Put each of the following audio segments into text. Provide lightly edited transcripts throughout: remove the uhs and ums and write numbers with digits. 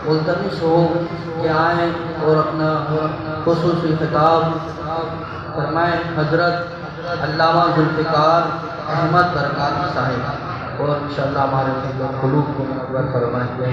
ملتمس ہو کہ آئیں اور اپنا خصوصی خطاب فرمائیں حضرت علامہ ذوالفقار احمد برکاتی صاحب، اور انشاءاللہ ہمارے قلوب کو منور فرمائیں گے۔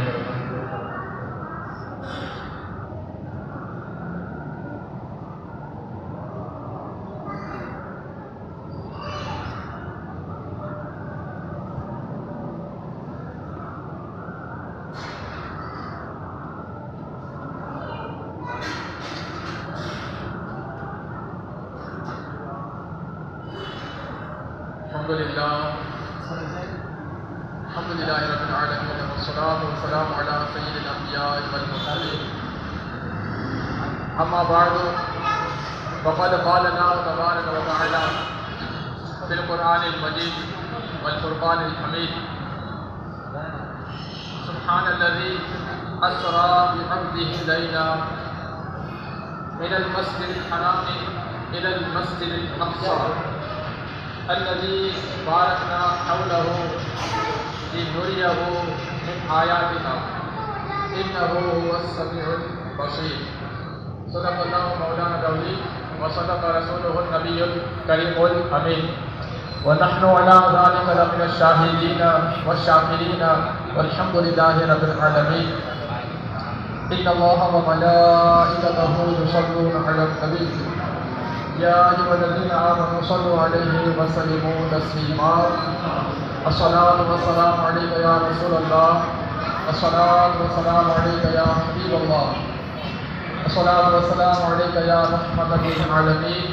الحمد لله رب العالمين والصلاة والسلام على سيد الأنبياء والمرسلين أما بعد فقد قال الله تبارك وتعالى في القرآن المجيد والفرقان الحميد سبحان الذي أسرى بعبده ليلا من المسجد الحرام إلى المسجد الأقصى الذي باركنا حوله لنريه من آياتنا إنه هو السميع البصير۔ صدق الله مولانا العظيم وصدق رسوله النبي الكريم الأمين، ونحن على ذلك لمن الشاهدين والشاكرين والحمد لله رب العالمين۔ إن الله وملائكته يصلون على النبي يا أيها الذين آمنوا صلوا عليه وسلموا تسليما۔ الصلاة والسلام عليك يا رسول الله، الصلاة والسلام عليك يا حبيب الله، الصلاة والسلام عليك يا رحمة للعالمين،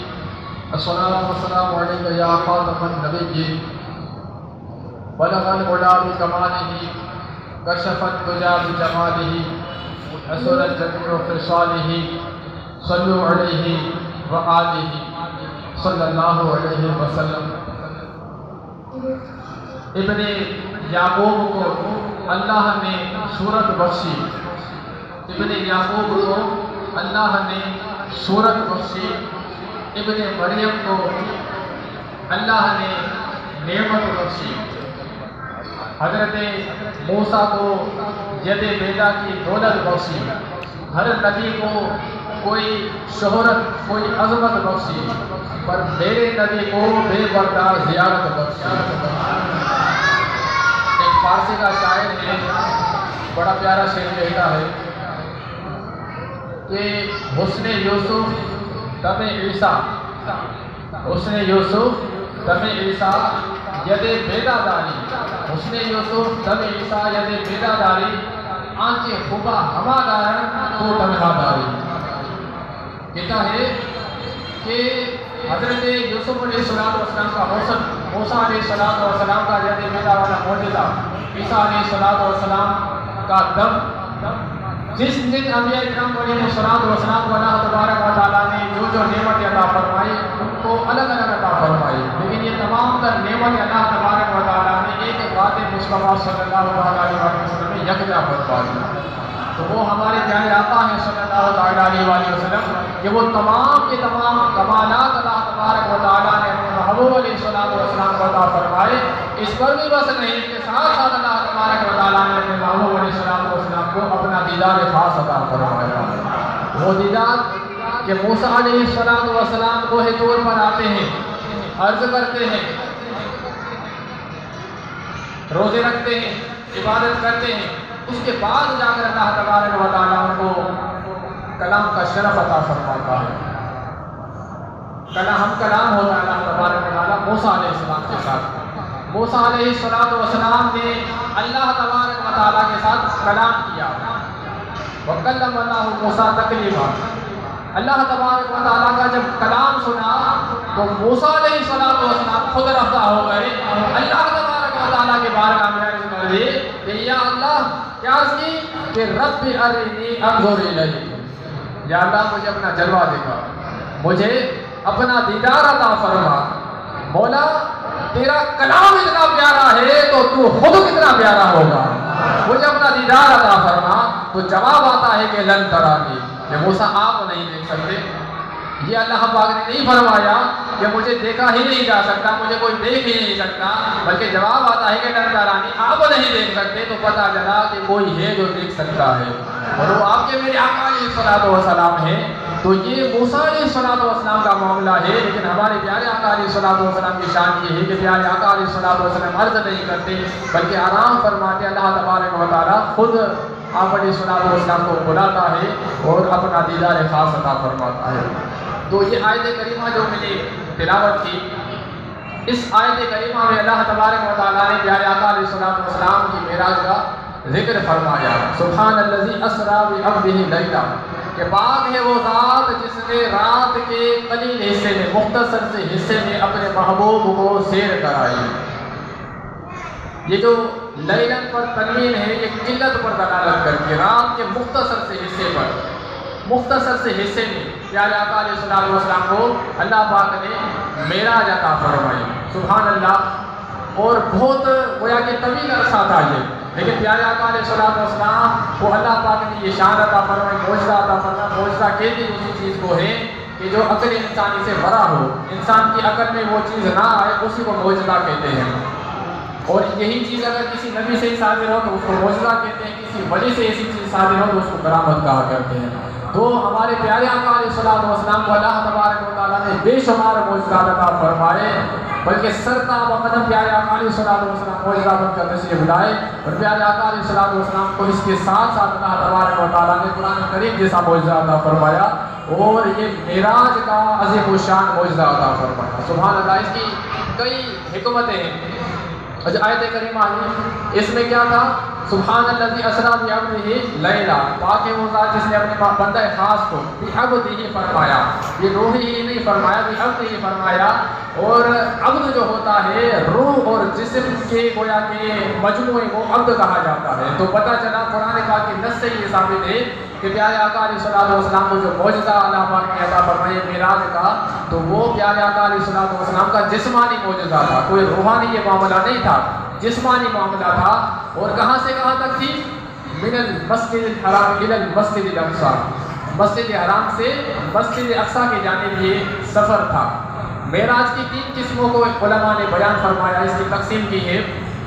الصلاة والسلام عليك يا خاتم النبيين، بلغ العلا بكماله كشف الدجى بجماله حسنت جميع خصاله صلوا عليه وآلہ صلی اللہ علیہ وسلم۔ ابن یعقوب کو اللہ نے صورت بخشی، ابن یعقوب کو اللہ نے صورت بخشی، ابن مریم کو اللہ نے نعمت بخشی، حضرت موسیٰ کو ید بیضا کی دولت بخشی، ہر نبی کو کوئی شہرت کوئی عظمت بخشی، پر میرے نبی کو بے بردار زیارت بخشی۔ ایک فارسی کا شاعر ہے، بڑا پیارا شعر کہتا ہے کہ حسن یوسف دم عیسیٰ، حسن یوسف دم عیسیٰ ید بیضا داری، حسن یوسف دم عیسیٰ ید بیضا داری، آنچیں خوبا ہوا دارن تو تنہا داری۔ کہتا ہے کہ حضرت یوسف علیہ السلام کا حسن، موسیٰ علیہ السلام کا ید بیضا والا معجزہ، عیسیٰ علیہ السلام کا دم، جس جن انبیاء کرام علیہ السلام کو اللہ تبارک و تعالیٰ نے جو نعمت عطا فرمائی ان کو الگ الگ عطا فرمائی، لیکن یہ تمام تر نعمت اللہ تبارک و تعالیٰ نے ایک ذات مصطفیٰ صلی اللہ علیہ وسلم میں یکجا فرما دیا۔ تو وہ ہمارے پیارے آقا ہیں صلی اللہ علیہ وسلم کہ وہ تمام کے تمام کمالات اللہ تبارک و تعالیٰ نے اپنے محبوب علیہ السلام کو عطا فرمائے۔ اس پر بھی بس نہیں کہ ساتھ ساتھ اللہ تبارک و تعالیٰ نے اپنے محبوب علیہ السلام کو اپنا دیدار خاص عطا فرمایا۔ وہ دیدار کہ موسیٰ علیہ السلام کوہ طور پر آتے ہیں، عرض کرتے ہیں، روزے رکھتے ہیں، عبادت کرتے ہیں، اس کے بعد جا کر اللہ تبارک و تعالیٰ ان کو کلام کا شرف عطا فرماتا ہے۔ کلام ہوتا ہے اللہ تبارک و تعالیٰ موسیٰ علیہ السلام کے ساتھ۔ موسیٰ علیہ السلام نے اللہ تبارک و تعالیٰ کے ساتھ کلام کیا، وَكَلَّمَ اللَّهُ مُوسَىٰ تَكْلِيمًا۔ اللہ تبارک و تعالیٰ کا جب کلام سنا تو موسیٰ علیہ السلام خود رفع ہو گئے، اللہ تبارک و تعالیٰ کے بارگاہ میں عرض کر دی کہ یا اللہ کیا سی کہ رب ارنی انظر الیک، یا اللہ مجھے اپنا جلوہ دکھا، مجھے اپنا دیدار عطا فرما۔ مولا تیرا کلام اتنا پیارا ہے تو تو خود کتنا پیارا ہوگا، مجھے اپنا دیدار عطا فرما۔ تو جواب آتا ہے کہ لن ترانی، کہ موسیٰ آپ نہیں دیکھ سکتے۔ یہ اللہ پاک نے نہیں فرمایا کہ مجھے دیکھا ہی نہیں جا سکتا، مجھے کوئی دیکھ ہی نہیں سکتا، بلکہ جواب آتا ہے کہ لن ترانی، آپ نہیں دیکھ سکتے، تو پتہ چلا کہ کوئی ہے جو دیکھ سکتا ہے۔ اور وہ آپ کے میرے آقا علیہ الصلوۃ والسلام ہیں. تو یہ موسیٰ علیہ الصلوۃ والسلام کا معاملہ ہے. لیکن ہمارے پیارے آقا علیہ الصلوۃ والسلام کی شان یہ ہے کہ پیارے آقا علیہ الصلوۃ والسلام عرض نہیں کرتے بلکہ آرام فرماتے. اللہ تبارک و تعالیٰ خود آپ علیہ الصلوۃ والسلام کو بلاتا ہے اور اپنا دیدار خاص عطا فرماتا ہے. تو یہ آیت کریمہ جو میں نے تلاوت کی، اس آیت کریمہ میں اللہ تبارک و تعالیٰ نے پیارے آقا علیہ الصلوۃ والسلام کی معراج کا ذکر فرمایا. سبحان الذی اسریٰ بعبدہ لیلا، کہ پاک ہے وہ ذات جس نے رات کے قلیل حصے میں، مختصر سے حصے میں اپنے محبوب کو سیر کرائی. یہ جو لیلن پر تنوین ہے یہ قلت پر دلالت کر کے رات کے مختصر سے حصے پر، مختصر سے حصے میں پیارے آقا علیہ الصلوۃ والسلام کو اللہ پاک نے معراج عطا فرمائی. سبحان اللہ. اور بہت گویا کہ طویل عرصہ تھا یہ، لیکن پیارے آقا علیہ الصلوۃ والسلام کو اللہ پاک نے یہ شان عطا فرمائی، معجزہ عطا فرمائی. معجزہ کہتے اسی چیز کو ہے کہ جو عقل انسانی سے بڑا ہو، انسان کی عقل میں وہ چیز نہ آئے، اسی کو معجزہ کہتے ہیں. اور یہی چیز اگر کسی نبی سے ہی صادر ہو تو اس کو معجزہ کہتے ہیں، کسی ولی سے ایسی چیز صادر ہو تو اس کو کرامت کہا کرتے ہیں. تو ہمارے پیارے آقا علیہ الصلوۃ والسلام کو اللہ تبارک و تعالیٰ نے بے شمار معجزات عطا فرمائے، بلکہ سرتاب و قدم پیارے آقا علیہ الصلوۃ والسلام معجزہ بن کر تشریف لائے. اور پیارے آقا علیہ الصلوۃ والسلام کو اس کے ساتھ ساتھ اللہ تبارک و تعالیٰ نے قرآن کریم جیسا معجزہ عطا فرمایا اور یہ معراج کا عظیم الشان معجزہ عطا فرمایا. سبحان اللہ. اس کی کئی حکمتیں ہیں. جو آیت کریمہ آئی اس میں کیا تھا؟ سبحان الذی اسریٰ بعبدہ لیلا، پاک ہے وہ ذات جس نے اپنے بندہ خاص کو بعبدہ فرمایا. یہ روح ہی نہیں فرمایا، بعبدہ ہی فرمایا. اور عبد جو ہوتا ہے روح اور جسم کے گویا کے مجموعے کو عبد کہا جاتا ہے. تو پتہ چلا قرآن پاک کی نص سے یہ ثابت ہے کہ پیارے آقا علیہ الصلوۃ والسلام کو جو معجزہ اللہ پاک نے عطا فرمایا معراج کا، تو وہ پیارے آقا علیہ الصلوۃ والسلام کا جسمانی معجزہ تھا. کوئی روحانی یہ معاملہ نہیں تھا، جسمانی معاملہ تھا. اور کہاں سے کہاں تک تھی؟ من المسجد الحرام الی المسجد الاقصی، مسجد حرام سے مسجد اقصی کی جانب یہ سفر تھا. معراج کی 3 قسموں کو علماء نے بیان فرمایا، اس کی تقسیم کی ہے.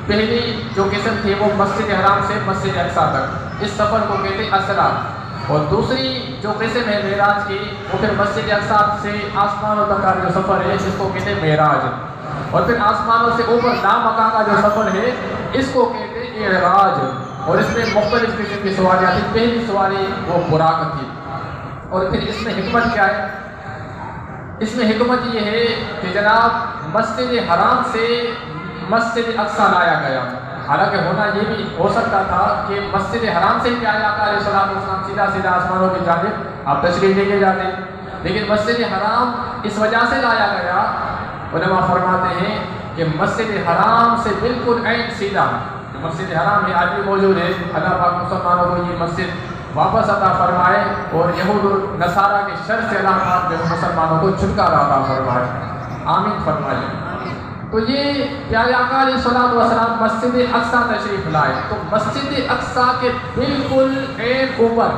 پہلی جو قسم تھی وہ مسجد حرام سے مسجد اقصی تک، اس سفر کو کہتے ہیں اسریٰ. اور دوسری جو قسم ہے معراج کی وہ پھر مسجد اقصی سے آسمانوں تک کا جو سفر ہے اس کو کہتے ہیں معراج. اور پھر آسمانوں سے اوپر لامکان کا جو سفر ہے اس کو کہتے ہیں اعراج. اور اس میں مختلف قسم کی سواریاں تھیں. پہلی سواری وہ براق تھی. اور پھر اس میں حکمت کیا ہے؟ اس میں حکمت یہ ہے کہ جناب مسجد حرام سے مسجد اقصی لایا گیا. حالانکہ ہونا یہ بھی ہو سکتا تھا کہ مسجد حرام سے پیارے آقا علیہ الصلوۃ والسلام سیدھا سیدھا آسمانوں کی جانب آپ تشریف لے کے جاتے، لیکن مسجد حرام اس وجہ سے لایا گیا. علماء فرماتے ہیں کہ مسجد حرام سے بالکل عین سیدھا مسجد حرام میں آج بھی موجود ہے. اللہ پاک مسلمانوں کو یہ مسجد واپس عطا فرمائے اور یہود و نصارہ کے شر سے اللہ پاک مسلمانوں کو چھٹکارا عطا فرمائے. آمین فرمائے. تو یہ پیارے آقا علیہ الصلوۃ والسلام مسجد اقصی تشریف لائے. تو مسجد اقصی کے بالکل ایک اوپر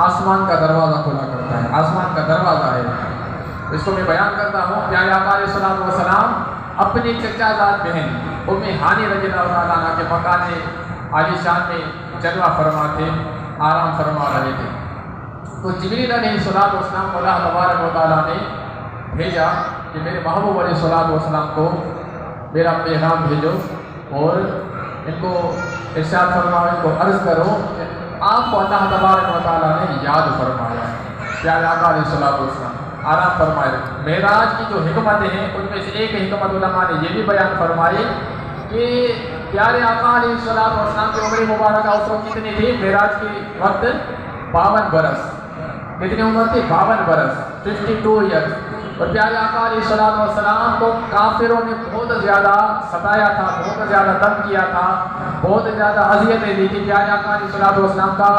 آسمان کا دروازہ کھلا کرتا ہے. آسمان کا دروازہ ہے. اس کو میں بیان کرتا ہوں. پیارے آقا علیہ الصلوۃ والسلام اپنی چچا زاد بہن ام ہانی رضی اللہ تعالیٰ عنہ کے مکان عالی شان میں جلوہ فرما تھے، آرام فرما رہے تھے. تو جبریل علیہ الصلوۃ والسلام کو اللہ تبارک و تعالیٰ نے بھیجا کہ میرے محبوب علیہ الصلوۃ والسلام کو میرا پیغام بھیجو اور ان کو ارشاد فرماؤ، ان کو عرض کرو کہ آپ کو اللہ تبارک و تعالیٰ نے یاد فرمایا ہے. پیارے آقا علیہ الصلوۃ والسلام آرام فرمائے. معراج کی جو حکمتیں ہیں ان میں سے ایک حکمت علماء نے یہ بھی بیان فرمائی کہ پیارے آقا علیہ الصلوۃ والسلام کی عمر مبارکہ اس وقت کتنی تھی؟ معراج کی وقت 52 برس. کتنی عمر تھی؟ 52 برس، 52 ایئرس. اور پیارے آقا علیہ الصلوۃ والسلام کو کافروں نے بہت زیادہ ستایا تھا، بہت زیادہ تنگ کیا تھا، بہت زیادہ اذیتیں دی تھی. پیارے آقا علیہ الصلوۃ والسلام کا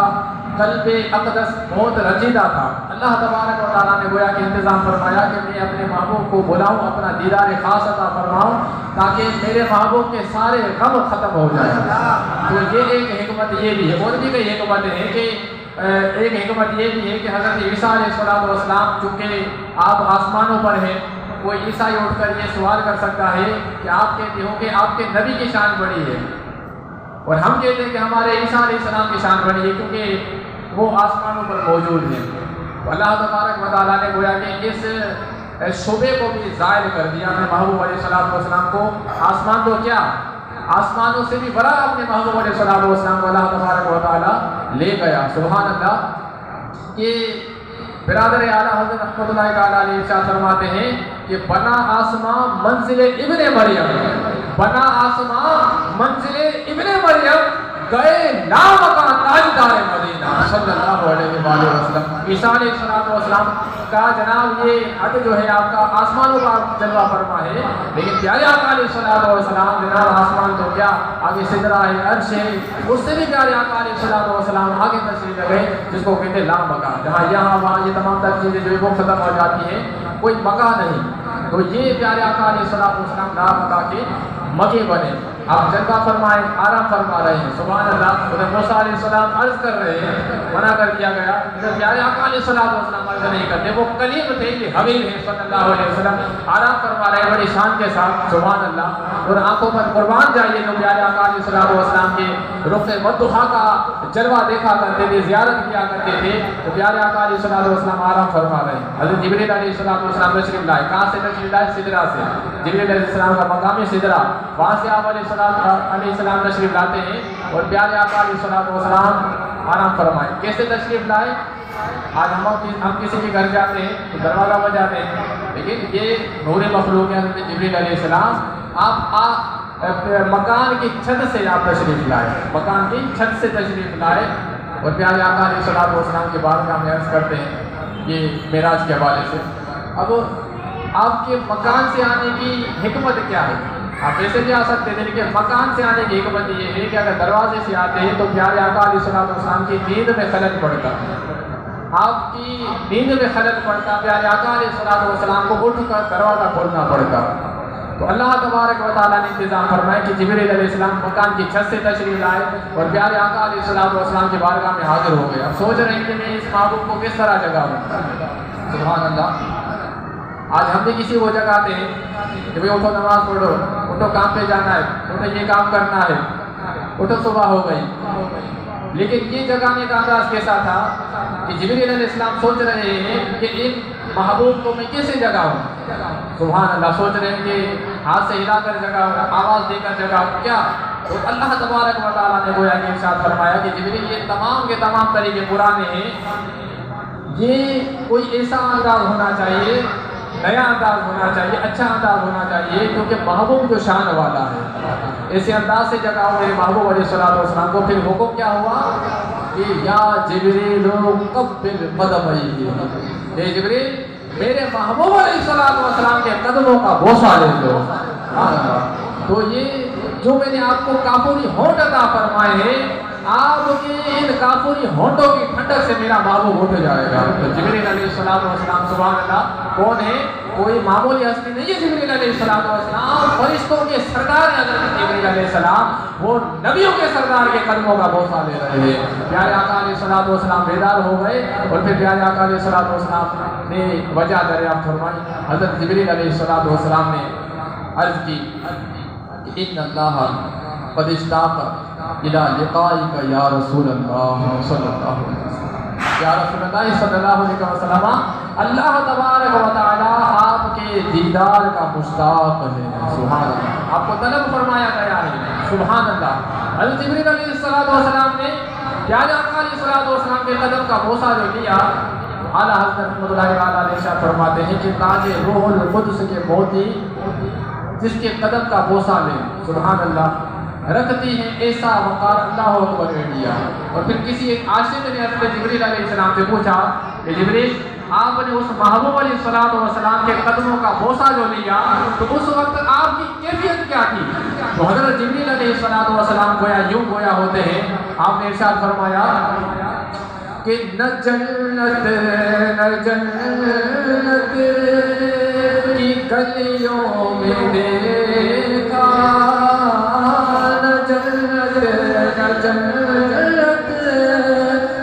قلب اقدس بہت رنجیدہ تھا. اللہ تبارک و تعالیٰ نے گویا کہ انتظام فرمایا کہ میں اپنے محبوب کو بلاؤں، اپنا دیدار خاص عطا فرماؤں تاکہ میرے محبوب کے سارے غم ختم ہو جائیں. تو یہ ایک حکمت یہ بھی ہے. اور بھی کئی حکمتیں ہیں کہ ایک حکمت یہ بھی ہے کہ حضرت عیسیٰ علیہ الصلوۃ والسلام چونکہ آپ آسمانوں پر ہیں، کوئی عیسائی اٹھ کر یہ سوال کر سکتا ہے کہ آپ کہتے ہو کہ آپ کے نبی کی شان بڑی ہے، اور ہم کہتے ہیں کہ ہمارے عیسیٰ علیہ السلام کی شان بڑی ہے کیونکہ وہ آسمانوں پر موجود ہیں. اللہ تبارک و تعالیٰ نے گویا کہ اس شعبے کو بھی زائل کر دیا. میں محبوب علیہ السلام کو آسمان تو کیا آسمانوں سے بھی بڑا اپنے محبوب علیہ السلام کو اللہ تبارک و تعالیٰ لے گیا. سبحان اللہ. کہ برادر اعلیٰ حضرت رحمۃ اللہ تعالیٰ علیہ ارشاد فرماتے ہیں کہ بنا آسمان منزل ابن مریم، بنا آسمان منزل ابن مریم، گئے لامکان تاجدار مدینہ صلی اللہ علیہ وآلہ وسلم. عیسیٰ علیہ السلام کا جناب یہ حد جو ہے آپ کا آسمانوں کا جلوہ فرما ہے، لیکن پیارے آقا علیہ السلام جناب آسمان تو کیا آگے سدرہ ہے، عرش ہے، اس سے بھی پیارے آقا علیہ السلام آگے تشریف لے گئے جس کو کہتے ہیں لامکان. جہاں یہاں وہاں یہ تمام تر چیزیں جو ہے وہ ختم ہو جاتی ہیں، کوئی مکان نہیں. تو یہ پیارے آقا علیہ السلام لامکان کے مکے بنے. آپ جگہ فرمائیں، آرام فرما رہے ہیں. سبحان اللہ. ادھر موسیٰ علیہ السلام عرض کر رہے ہیں، منع کر دیا گیا. ادھر پیارے آقا علیہ السلام عرض نہیں کرتے، وہ کلیم تھے، یہ حبیب ہیں صلی اللہ علیہ وسلم. آرام فرما رہے ہیں بڑی شان کے ساتھ. سبحان اللہ. اور آنکھوں پر قربان جائیے تو پیارے آقا علیہ السلام کے رخ مدحا کا جلوہ دیکھا کرتے تھے، زیارت کیا کرتے تھے. تو پیارے آقا علیہ السلام آرام فرما رہے ہیں. حضرت جبریل علیہ السلام تشریف لائے. کہاں سے تشریف لائے؟ سدرہ سے. جبریل علیہ السلام کا مقام سدرہ، وہاں سے آپ علیہ السلام تشریف لاتے ہیں اور پیارے آقا علیہ السلام آرام فرمائے. کیسے تشریف لائے؟ آج ہم کسی کے گھر جاتے ہیں تو دروازہ بجاتے ہیں، لیکن یہ نور مخلوق ہے حضرت جبریل علیہ السلام. آپ مکان کی چھت سے آپ تشریف لائے، مکان کی چھت سے تشریف لائے اور پیارے آقا علیہ السلام کے بارگاہ میں عرض کرتے ہیں یہ معراج کے حوالے سے. اب آپ کے مکان سے آنے کی حکمت کیا ہے؟ آپ ایسے بھی آ سکتے تھے، لیکن مکان سے آنے کی حکمت یہ ہے کہ اگر دروازے سے آتے ہیں تو پیارے آقا علیہ السلام کی نیند میں خلل پڑتا، آپ کی نیند میں خلل پڑتا، پیارے آقا علیہ السلام کو اٹھ کر دروازہ کھولنا پڑتا. تو اللہ تبارک و تعالیٰ نے انتظام فرمایا کہ جبریل علیہ السلام مکان کی چھت سے تشریف لائے اور پیارے آقا علیہ السلام کے بارگاہ میں حاضر ہو گئے. اب سوچ رہے ہیں کہ میں اس محبوب کو کس طرح جگاؤں. سبحان اللہ. آج ہم بھی کسی کو جگاتے ہیں کہ بھئی اٹھو نماز پڑھو، اٹھو کام پہ جانا ہے، اٹھو یہ کام کرنا ہے، اٹھو صبح ہو گئی. لیکن یہ جگانے کا انداز کیسا تھا کہ جبریل علیہ السلام سوچ رہے ہیں کہ ان محبوب کو میں کیسے جگاؤں. سبحان اللہ. سوچ رہے ہیں کہ ہاتھ سے ہلا کر جگاؤں، آواز دے کر جگاؤں کیا. اور اللہ تبارک و تعالیٰ نے گویا کہ ارشاد فرمایا کہ جبریل یہ تمام کے تمام طریقے پرانے ہیں، یہ کوئی ایسا انداز ہونا چاہیے، نیا انداز ہونا چاہیے، اچھا انداز ہونا چاہیے، کیونکہ محبوب جو شان والا ہے ایسے انداز سے جگاؤ میرے محبوب علیہ السلام کو. پھر حکم کیا ہوا کہ یا جبریل قبل قدمئی، اے جبریل میرے محبوب علیہ السلام کے قدموں کا بوسہ لے لو. تو یہ جو میں نے آپ کو کافوری ہونٹ عطا فرمائے ہیں، آپ کے ان کافوری ہونٹوں کی ٹھنڈک سے میرا محبوب اٹھ جائے گا. تو جبریل علیہ السلام سبحان اللہ کون ہے؟ کوئی معمولی ہستی نہیں ہے. جبریل علیہ السلام فرشتوں کے سردار ہیں. حضرت جبریل علیہ السلام وہ نبیوں کے سردار کے قدموں کا بوسہ لے رہے ہیں. پیارے آقا علیہ السلام بیدار ہو گئے اور پھر پیارے آقا علیہ السلام نے وجہ دریافت فرمائی. حضرت جبریل علیہ السلام نے عرض کی کہ ان اللہ قد اشتاق الى لقائک یا رسول اللہ صلی اللہ علیہ وسلم. یا رسول اللہ صلی اللہ علیہ وسلم، اللہ تبارک و تعالیٰ آپ کے دیدار کا مشتاق ہے. سبحان اللہ. آپ کو طلب فرمایا گیا ہے. سبحان اللہ. حضرت جبریل علیہ السلام نے پیارے آقا علیہ السلام کے قدم کا بوسہ جو لیا، اعلیٰ حضرت رحمۃ اللہ علیہ ارشاد فرماتے ہیں کہ تاج روح القدس کے موتی جس کے قدم کا بوسہ لے، سبحان اللہ، رکھتی ہیں ایسا وقار اللہ اکبر انڈیا. اور پھر کسی ایک عاشق نے حضرت جبریل علیہ السلام سے پوچھا کہ جبریل آپ نے اس محبوب علیہ السلام کے قدموں کا بوسہ جو لیا تو اس وقت آپ کی کیفیت کیا تھی؟ تو حضرت جبریل علیہ السلام گویا یوں گویا ہوتے ہیں. آپ نے ارشاد فرمایا کہ نہ جنت کی گلیوں میں دیکھا، نہ جنت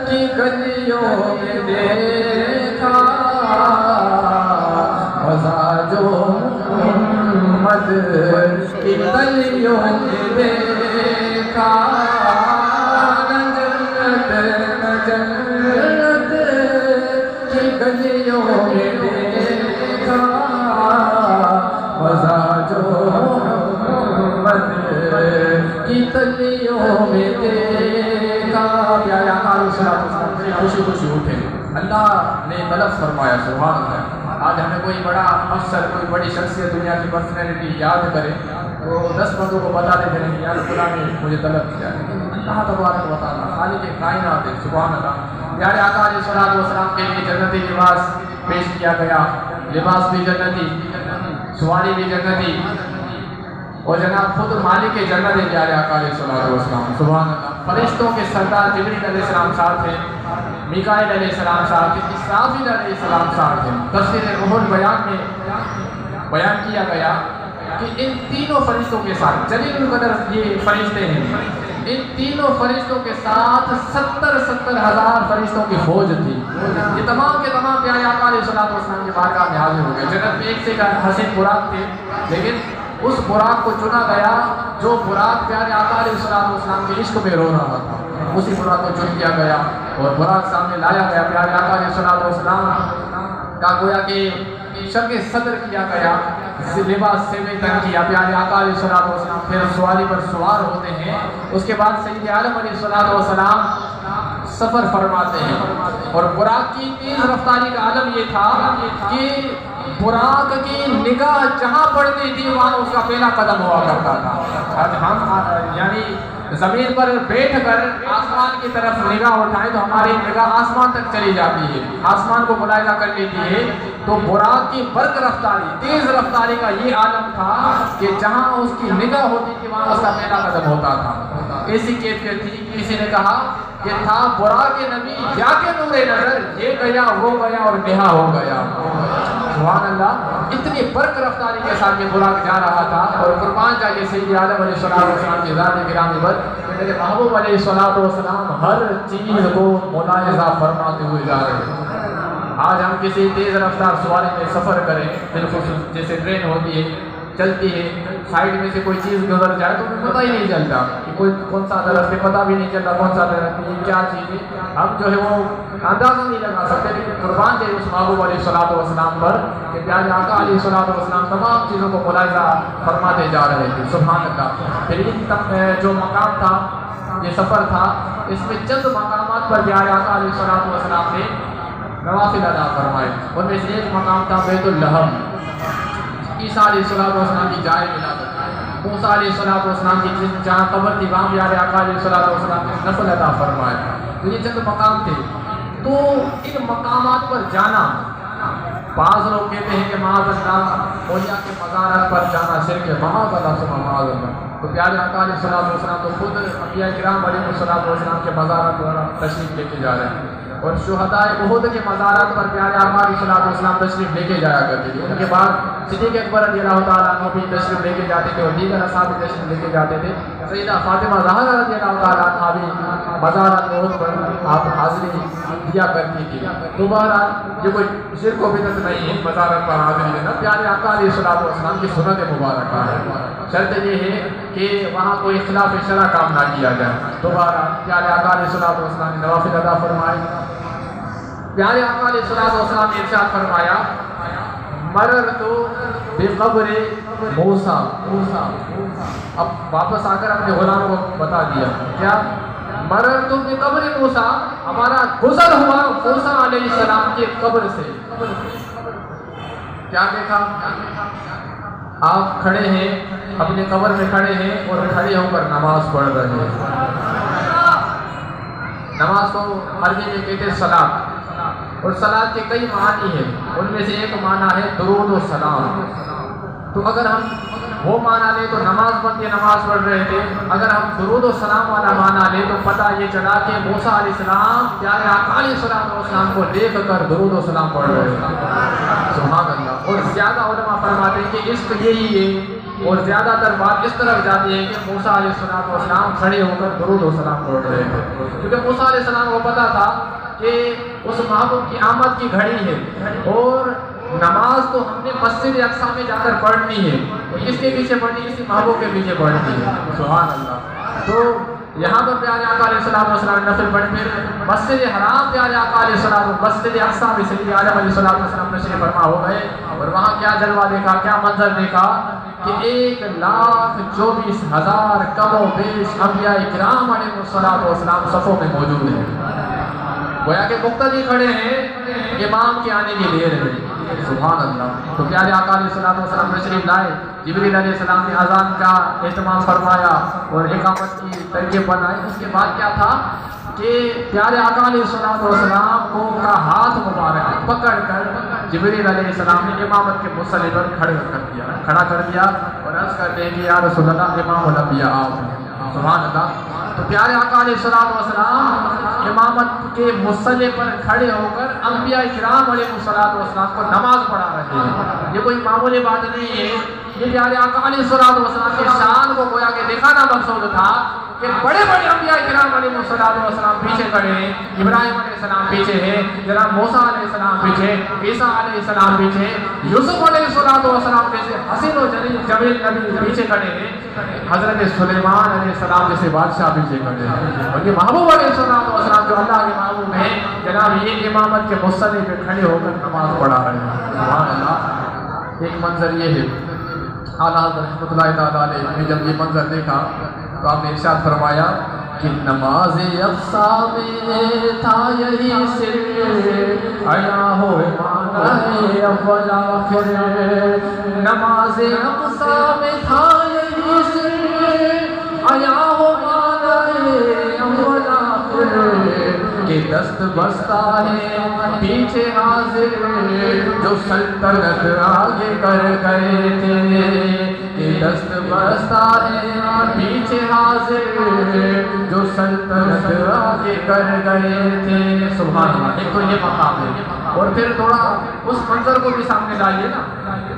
کی گلیوں میں دیکھا، مزہ جو محمد کی گلیوں میں دیکھا. جنت کی گلیوں میں دیکھا مزہ جو محمد کی تلیوں میں دیکھا. پیارے آقا علیہ الصلوۃ والسلام سے خوشی خوشی اٹھے. اللہ نے طلب فرمایا سبحان اللہ. آج ہمیں کوئی بڑا افسر کوئی بڑی شخصیت دنیا کی پرسنالٹی یاد کرے تو 10 بندوں کو بتا دیتے ہیں کہ یار خدا نے مجھے طلب کیا. اللہ تبارک و تعالیٰ خالق کائنات ہے سبحان اللہ. پیارے آقا علیہ الصلوۃ والسلام کے لیے جنتی لباس پیش کیا گیا. لباس بھی جنتی, سواری بھی جنتی, اور جناب خود مالک جنت ہے پیارے آقا علیہ الصلوۃ والسلام سبحان اللہ. فرشتوں کے سردار جبریل علیہ السلام ساتھ تھے, میکائیل علیہ السلام ساتھ تھے, اسرافیل علیہ السلام ساتھ تھے. تفسیر روح البیان میں بیان کیا گیا کہ ان تینوں فرشتوں کے ساتھ جلیل القدر یہ فرشتے ہیں, ان تینوں فرشتوں کے ساتھ 70 ہزار فرشتوں کی فوج تھی. یہ تمام کے تمام پیارے آقا علیہ الصلوۃ والسلام کے بارگاہ میں حاضر ہو گئے. جنت میں ایک سے ایک حسین براق تھے, لیکن اس براق کو چنا گیا جو براق پیارے آقا علیہ الصلوۃ والسلام کے عشق میں رو رہا تھا. اسی براق کو چن کیا گیا اور براق سامنے لایا گیا. پیارے آقا علیہ الصلوۃ والسلام کا گویا کہ شق صدر کیا گیا, لباس سے میں تن کیا. پیارے آقا علیہ الصلوۃ والسلام پھر سواری پر سوار ہوتے ہیں. اس کے بعد سید عالم علیہ الصلوۃ والسلام سفر فرماتے ہیں. اور براق کی تیز رفتاری کا عالم یہ تھا کہ براق کی نگاہ جہاں پڑتی تھی وہاں اس کا پہلا قدم ہوا کرتا تھا. آج ہم یعنی زمین پر بیٹھ کر آسمان کی طرف نگاہ اٹھائیں تو ہماری نگاہ آسمان تک چلی جاتی ہے, آسمان کو ملاحظہ کر لیتی ہے. تو براق کی برق رفتاری, تیز رفتاری کا یہ عالم تھا کہ جہاں اس کی نگاہ ہوتی تھی وہاں اس کا پہلا قدم ہوتا تھا. ایسی کیفیت تھی. کسی نے کہا کہ تھا براق نبی یا کہ نور نظر, یہ گیا وہ گیا اور نہا ہو گیا. سبحان اللہ. اتنی برق رفتاری کے ساتھ یہ براق جا رہا تھا. اور قربان جائیے سید عالم علیہ السلام کی ذات گرامی پر میرے محبوب علیہ السلام ہر چیز کو ملاحظہ فرماتے ہوئے جا رہے ہیں. آج ہم کسی تیز رفتار سواری میں سفر کریں, بالخصوص جیسے ٹرین ہوتی ہے چلتی ہے, سائڈ میں سے کوئی چیز گزر جائے تو ہمیں پتہ ہی نہیں چلتا کہ کوئی کون سا درخت ہے, پتہ بھی نہیں چلتا کون سا درخت ہے, کیا چیز ہے. ہم جو ہے وہ اندازہ نہیں لگا سکتے. لیکن قربان جائے اس محبوب علیہ الصلوۃ والسلام پر کہ پیارے آقا علیہ الصلوۃ والسلام تمام چیزوں کو ملاحظہ فرماتے جا رہے تھے. سبحان اللہ. پھر جو مقام تھا, یہ سفر تھا, اس میں چند مقامات پر پیارے آقا علیہ الصلوۃ والسلام نے نوافل ادا فرمائے. ان میں سے ایک مقام تھا بیت اللحم. عیسیٰ علیہ السلام کی جائے ولادت, موسیٰ علیہ السلام کی جہاں قبر تھی وہاں پیارے آقا علیہ السلام نے نفل ادا فرمائے. تو یہ چند مقام تھے. تو ان مقامات پر جانا, بعض لوگ کہتے ہیں کہ معاذ اللہ اولیاء کے مزارات پر جانا شرک ہے, معاذ اللہ ثم معاذ اللہ. تو پیارے آقا علیہ السلام تو خود انبیاء کرام علیہ السلام کے مزارات پر تشریف لے کے جا رہے ہیں. اور شہداء احد کے مزارات پر پیارے آقا علیہ السلام تشریف لے کے جایا کرتے تھے. ان کے بعد صدیق اکبر رضی اللہ تعالیٰ عنہ بھی تشریف لے کے جاتے تھے اور دیگر اصحاب بھی تشریف لے کے جاتے تھے. سیدہ فاطمہ زہرا رضی اللہ تعالیٰ عنہ بھی مزارات احد پر آپ حاضری دیا کرتی تھی. تو بہرحال یہ کوئی شرک و بدعت نہیں ہے مزارات پر حاضری دینا, پیارے آقا علیہ السلام کی سنت مبارکہ ہے. شرط یہ ہے کہ وہاں کوئی خلاف شرع کام نہ کیا جائے. تو بہرحال پیارے آقا علیہ السلام نے نوافل ادا فرمائے. پیارے آقا علیہ السلام نے ارشاد فرمایا مررت بقبر موسیٰ. اب واپس آ کر اپنے غلام کو بتا دیا کیا مررت بقبر موسیٰ, ہمارا گزر ہوا موسیٰ علیہ السلام کی قبر سے. کیا دیکھا؟ آپ کھڑے ہیں اپنی قبر میں کھڑے ہیں اور کھڑے ہو کر نماز پڑھ رہے ہیں. نماز کو عربی میں کہتے ہیں صلاۃ, اور صلاۃ کے کئی معنی ہیں. ان میں سے ایک معنی ہے درود و سلام. تو اگر ہم وہ معنی لیں تو نماز بند یہ نماز پڑھ رہے تھے. اگر ہم درود و سلام والا معنی لیں تو پتہ یہ چلا کہ موسیٰ علیہ السلام پیارے آقا علیہ السلام کو دیکھ کر درود و سلام پڑھ رہے تھے. سبحان اللہ. اور زیادہ علماء فرماتے ہیں کہ عشق یہی ہے, اور زیادہ تر بات اس طرف جاتی ہے کہ موسیٰ علیہ السلام کھڑے ہو کر درود و سلام پڑھ رہے تھے. کیونکہ موسیٰ علیہ السلام کو پتہ تھا کہ اس محبوب کی آمد کی گھڑی ہے, اور نماز تو ہم نے مسجد اقصیٰ میں جا کر پڑھنی ہے. اور کس کے پیچھے پڑھنی ہے؟ کسی محبوب کے پیچھے پڑھنی ہے. سبحان اللہ. تو یہاں پر پیارے آقا علیہ السلام والسلام نے نفل پڑھ، پھر مسجد حرام پیارے آقا علیہ السلام مسجد اقصیٰ میں سیدنا آدم علیہ السلام تشریف فرما ہو گئے، اور وہاں کیا جلوہ دیکھا، کیا منظر دیکھا کہ 1,24,000 کم و بیش انبیاء کرام علیہ السلام صفوں میں موجود ہیں، گویا کہ مقتدی کھڑے ہیں، امام کے آنے کی دیر ہے، سبحان اللہ۔ تو پیارے آقا علیہ السلام تشریف لائے، جبریل علیہ السلام نے اذان کا اہتمام فرمایا اور اقامت کی ترغیب بنائی۔ اس کے بعد کیا تھا کہ پیارے آقا علیہ السلام کو کا ہاتھ مبارک پکڑ کر جبریل علیہ السلام نے امامت کے مصلی پر کھڑا کر دیا اور عرض کرتے ہیں کہ یا رسول اللہ امام الانبیاء آپ ہیں، سبحان اللہ۔ تو پیارے آقا علیہ السلام امامت کے مصلی پر کھڑے ہو کر انبیاء کرام علیہ السلام کو نماز پڑھا رہے ہیں، یہ کوئی معمولی بات نہیں ہے، یہ پیارے آقا علیہ السلام کے شان کو گویا کہ دکھانا مقصود تھا کہ بڑے بڑے انبیاء کرام علیہ السلام پیچھے کھڑے ہیں، ابراہیم علیہ السلام پیچھے ہے، جناب موسیٰ علیہ السلام پیچھے، عیسیٰ علیہ السلام پیچھے، یوسف علیہ السلام جیسے حسین و جمیل نبی پیچھے کھڑے ہیں، حضرت سلیمان علیہ السلام جیسے بادشاہ پیچھے کھڑے ہیں، اور یہ محبوب علیہ السلام جو اللہ کے محبوب ہیں، جناب یہ امامت کے مصلی پہ کھڑے ہو کر نماز پڑھا رہے ہیں، سبحان اللہ۔ ایک منظر یہ ہے، اعلیٰ حضرت رحمۃ اللہ تعالیٰ علیہ نے جب یہ منظر دیکھا تو آپ نے ارشاد فرمایا کہ نماز اقصیٰ میں تھا یہی سر، آیا ہو معنی اول آخر، نماز اقصیٰ میں تھا یہی سر، آیا ہو معنی اول آخر، کہ دست بستہ ہے پیچھے حاضر جو سلطنت آگے کر گئے تھے، کہ دست بستہ ہے پیچھے حاضر جو سلطنت آگے کر گئے تھے، سبحان اللہ۔ ایک تو یہ مقام ہے، اور پھر تھوڑا اس منظر کو بھی سامنے لائیے نا،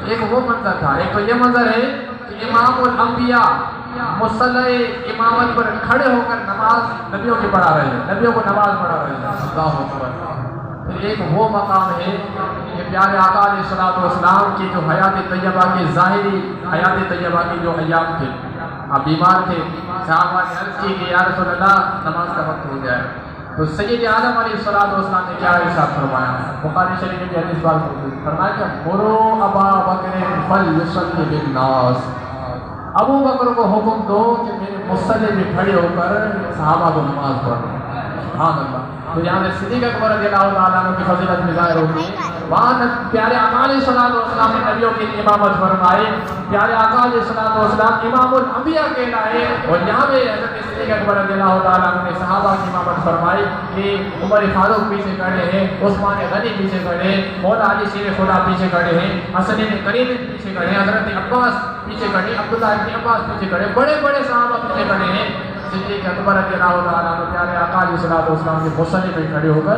ایک وہ منظر تھا، ایک تو یہ منظر ہے کہ امام الانبیاء مصلی امامت پر کھڑے ہو کر نماز نبیوں کی پڑھا رہے ہیں، نبیوں کو نماز پڑھا رہے ہیں، اللہ اکبر۔ پھر ایک وہ مقام ہے کہ پیارے آقا علیہ السلام کی جو حیات طیبہ کی ظاہری حیات طیبہ کی جو ایام تھے، آپ بیمار تھے، صحابہ نے عرض کی کہ یا رسول اللہ نماز کا وقت ہو جائے، تو سید عالم علیہ السلام نے کیا ارشاد فرمایا، بخاری شریف میں حدیث بات فرمایا کہ مرو ابا بکر فلیصلی بالناس، ابو بکر کو حکم دو کہ میرے مصلی میں کھڑے ہو کر صحابہ کو نماز پڑھو، سبحان اللہ۔ تو یہاں سے صدیق اکبر رضی اللہ تعالیٰ عنہ کی فضیلت میں ظاہر ہوگی، وہاں پیارے آقا علیہ السلام نے نبیوں کی امامت فرمائی، پیارے آقا علیہ السلام امام الانبیاء کہلائے، اور یہاں پہ حضرت صدیق اکبر رضی اللہ تعالیٰ عنہ نے صحابہ کی امامت فرمائی کہ عمر فاروق پیچھے کھڑے ہیں، عثمان غنی پیچھے کھڑے ہیں، مولا علی شیر خدا پیچھے کھڑے ہیں، حسن کریم پیچھے کھڑے ہیں، حضرت عباس پیچھے کھڑے، عبداللہ ابن عباس پیچھے کھڑے، بڑے بڑے صحابہ پیچھے کھڑے ہیں۔ صدیق اکبر رضی اللہ تعالیٰ عنہ پیارے آقا علیہ السلام کے مصلی پہ کھڑے ہو کر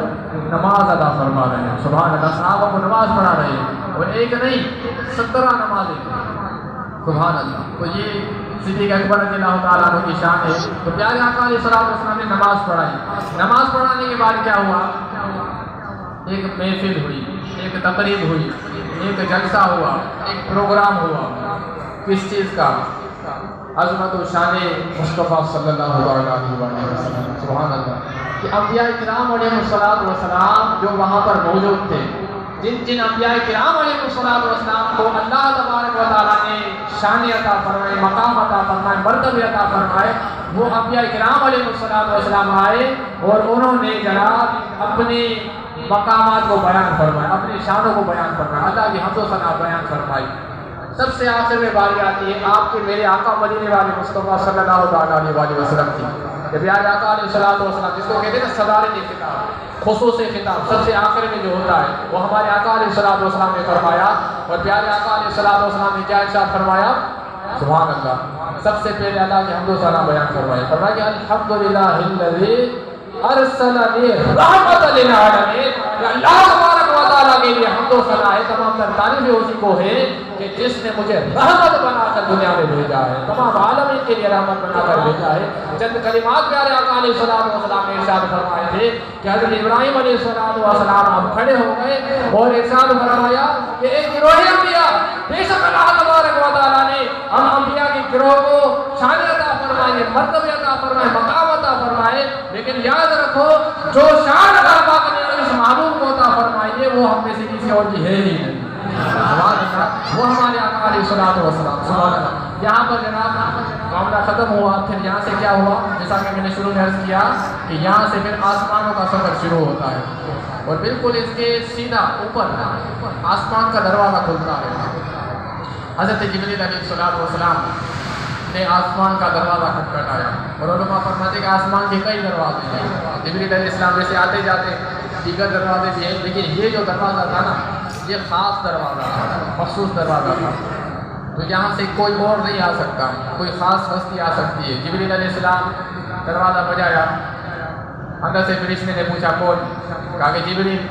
نماز ادا فرما رہے ہیں، سبحان اللہ، صحابہ کو نماز پڑھا رہے ہیں، اور ایک نہیں 17 نمازیں، سبحان اللہ۔ تو یہ صدیق اکبر رضی اللہ تعالیٰ عنہ کی شان ہے۔ تو پیارے آقا علیہ السلام نے نماز پڑھائی، نماز پڑھانے کے بعد کیا ہوا، ایک محفل ہوئی، ایک تقریب ہوئی، ایک جلسہ ہوا، ایک پروگرام ہوا، کس چیز کا، عظمت و شان مصطفیٰ صلی اللہ علیہ وسلم، سبحان اللہ، کہ انبیاء کرام علیہ السلام جو وہاں پر موجود تھے، جن انبیاء کرام علیہ السلام کو اللہ تبارک و تعالیٰ نے شان عطا فرمائے، مقام عطا فرمائے، مرتبہ عطا فرمائے، وہ انبیاء کرام علیہ السلام آئے اور انہوں نے جناب اپنی مقامات کو بیان فرمایا، اپنی شانوں کو بیان فرمایا، اللہ کی حمد و ثنا بیان فرمائی۔ سب سے آخر میں باری آتی ہے آپ کے میرے آقا مدینے والے مصطفیٰ صلی اللہ علیہ وسلم کی، کہ پیارے آقا علیہ السلام جس کو کہتے ہیں نا صدارت خطاب، خصوص خطاب، سب سے آخر میں جو ہوتا ہے وہ ہمارے آقا علیہ السلام نے فرمایا، اور پیارے آقا علیہ السلام نے کیا ارشاد فرمایا، سبحان اللہ، سب سے پہلے اللہ کی حمد و ثنا بیان فرمایا، فرمایا کہ الحمدللہ الذی ارسلنی رحمۃ للعالمین، کہ اللہ تبارک و تعالیٰ کے لیے حمد و ثنا ہے، تمام تر تعریفیں اسی کو ہے کہ جس نے مجھے رحمت بنا کر دنیا میں بھیجا ہے، تمام عالمین کے لیے رحمت بنا کر بھیجا ہے۔ چند کلمات پیارے آقا علیہ السلام نے ارشاد فرمائے تھے کہ حضرت ابراہیم علیہ السلام آپ کھڑے ہو گئے اور ارشاد فرمایا کہ ایک گروہ انبیاء، بے شک اللہ تبارک و تعالیٰ نے ہم انبیاء کے گروہ کو شان عطا فرمائے، مرتبہ عطا فرمائے، مقام عطا فرمائے، لیکن یاد رکھو جو شان اللہ پاک نے اس محبوب کو عطا فرمائی ہے وہ ہم میں سے کسی اور کی ہے ہی نہیں۔ وہ ہمارے آقا علیہ الصلوۃ والسلام۔ سبحان اللہ۔ یہاں پر جناب معاملہ ختم ہوا، پھر یہاں سے کیا ہوا؟ جیسا کہ میں نے شروع میں عرض کیا کہ یہاں سے پھر آسمانوں کا سفر شروع ہوتا ہے، اور بالکل اس کے سیدھا اوپر آسمان کا دروازہ کھلتا ہے۔ حضرت جبریل علیہ السلام نے آسمان کا دروازہ کھٹکھٹایا، اور علماء فرماتے کہ آسمان کے کئی دروازے ہیں، جبریل علیہ السلام جیسے آتے جاتے دیگر دروازے بھی ہیں، لیکن یہ جو دروازہ تھا نا یہ خاص دروازہ تھا، مخصوص دروازہ تھا، تو یہاں سے کوئی اور نہیں آ سکتا، کوئی خاص ہستی آ سکتی ہے۔ جبریل علیہ السلام دروازہ بجایا، اندر سے فرشتے نے پوچھا کون؟ کہا کہ جبریل۔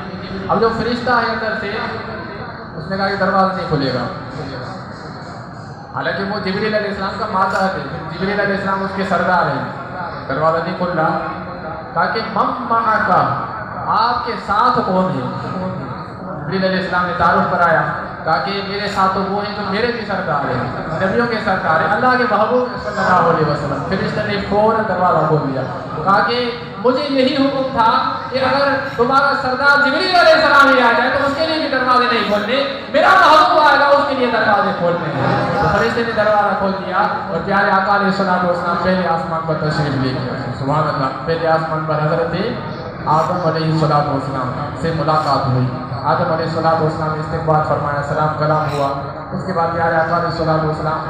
اب جو فرشتہ ہے اندر سے اس نے کہا کہ دروازہ نہیں کھلے گا، حالانکہ وہ جبریل علیہ السلام کا ماتا ہے، جبریل علیہ السلام اس کے سردار ہیں، دروازہ نہیں کھل رہا۔ کہا کہ مم معک، آپ کے ساتھ کون ہے؟ جبریل علیہ السلام نے تعارف کرایا، کہا کہ میرے ساتھ وہ ہیں جو میرے بھی سردار ہیں، نبیوں کے سردار ہیں، اللہ کے محبوب صلی اللہ علیہ وسلم۔ فرشتے نے فوراً دروازہ کھول دیا، کہا کہ مجھے یہی حکم تھا کہ اگر تمہارا سردار جبریل علیہ السلام ہی آ جائے تو اس کے لیے بھی دروازے نہیں کھولنے، میرا محبوب آئے گا اس کے لیے دروازے کھولنے ہیں۔ تو فرشتے نے دروازہ کھول دیا، اور پیارے آقا علیہ السلام پہلے آسمان پر تشریف لے گئے۔ سبحان اللہ۔ پہلے آسمان پر حضرت آدم علیہ السلام سے ملاقات ہوئی، آدم علیہ السلام نے استقبال فرمایا، سلام کلام ہوا۔ اس کے بعد پیارے آقا علیہ السلام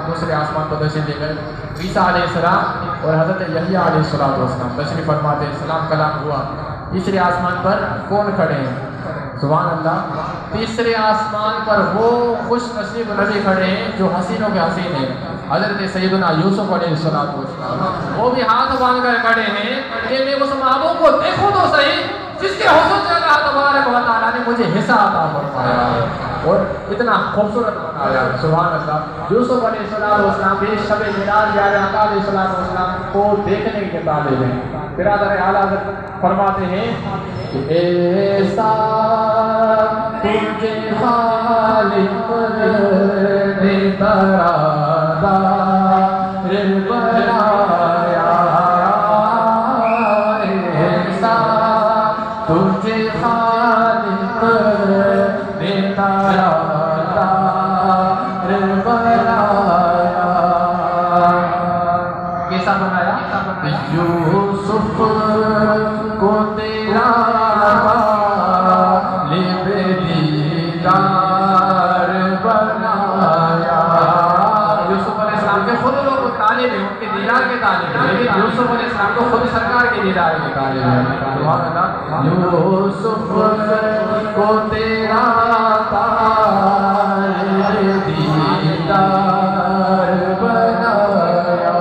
دوسرے آسمان پر تشریف لے گئے، عیسیٰ علیہ السلام اور حضرت یحییٰ علیہ السلام تشریف فرماتے، سلام کلام ہوا۔ تیسرے آسمان پر کون کھڑے ہیں؟ سبحان اللہ۔ تیسرے آسمان پر وہ خوش نصیب نبی کھڑے ہیں جو حسینوں کے حسین ہیں، حضرت سیدنا یوسف علیہ السلام۔ وہ بھی ہاتھ باندھ کر کھڑے ہیں کہ میں اس محبوب کو دیکھوں تو صحیح جس کے حسن سے اللہ تبارک و تعالیٰ نے مجھے حصہ عطا فرمایا اور اتنا خوبصورت بنایا۔ سبحان اللہ۔ یوسف علیہ السلام بھی شب معراج پیارے آقا علیہ السلام کو دیکھنے کے طالب ہیں۔ برادر اعلیٰ فرماتے ہیں کہ ایسا تجھے خالق نے ترازا بنایا، ایسا تجھے خالق نے ترازا بنایا۔ کیسا بنایا؟ یوسف کو تیرا لب دیدار بنایا۔ یوسف علیہ السلام کے خود لوگ طالب ہیں، ان کے دیدار کے طالب ہیں، لیکن یوسف علیہ السلام کو خود سرکار کے دیدار کے طالب ہیں۔ یوسف کو تیرا لب دیدار بنایا۔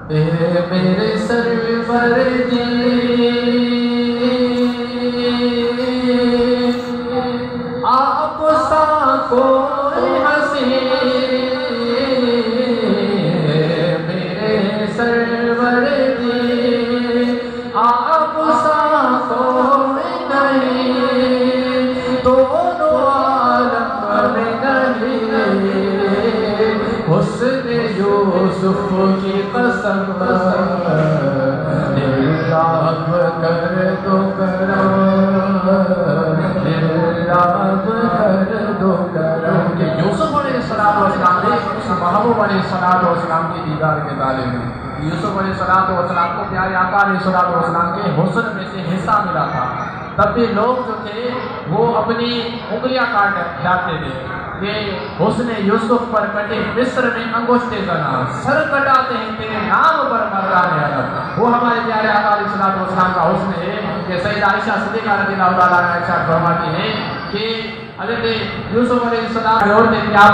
اے میرے سرور دی آپ سا کوئی حسین، میرے سرور دی آپ سا کوئی نہیں، دونوں عالم میں نہیں، حسن یوسف کی قسم للہ کر دو کرم، للہ کر دو کرم۔ کہ یوسف علیہ السلام نے اس محبوب علیہ السلام کی دیدار کے طالب ہیں۔ یوسف علیہ السلام کو پیارے آقا علیہ السلام کے حسن میں سے حصہ ملا تھا، تب بھی لوگ جو تھے وہ اپنی انگلیاں کاٹ جاتے تھے کہ حسن یوسف پر کٹے مصر میں انگشت زنا، سر کٹاتے ہیں تیرے نام پر مردان عرب۔ وہ ہمارے پیارے آقا علیہ السلام کا حسن ہے کہ سیدہ عائشہ صدیقہ رضی اللہ تعالیٰ عنہا ارشاد فرماتی ہیں کہ حضرت یوسف علیہ السلام عورتیں تھیں آپ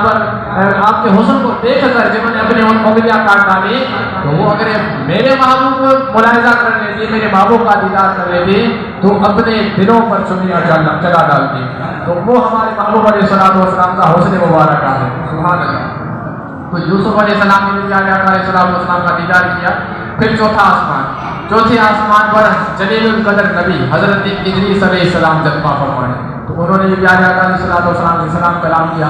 کے حسن کو دیکھ کر جب نے اپنے انگلیاں کاٹ ڈالی تو وہ اگر میرے محبوب کو ملاحظہ کر لیتی، میرے محبوب کا دیدار کر لیتی تو اپنے دلوں پر چنیاں چلا ڈالتی۔ تو وہ ہمارے محبوب علیہ السلام کا حسن مبارک ہے۔ سبحان اللہ۔ تو یوسف علیہ السلام نے بھی علیہ السلام کا دیدار کیا۔ پھر چوتھے آسمان پر جلیل القدر نبی حضرت ادریس علیہ السلام جذبہ فرمائے، تو انہوں نے بھی علیہ السلام کلام کیا۔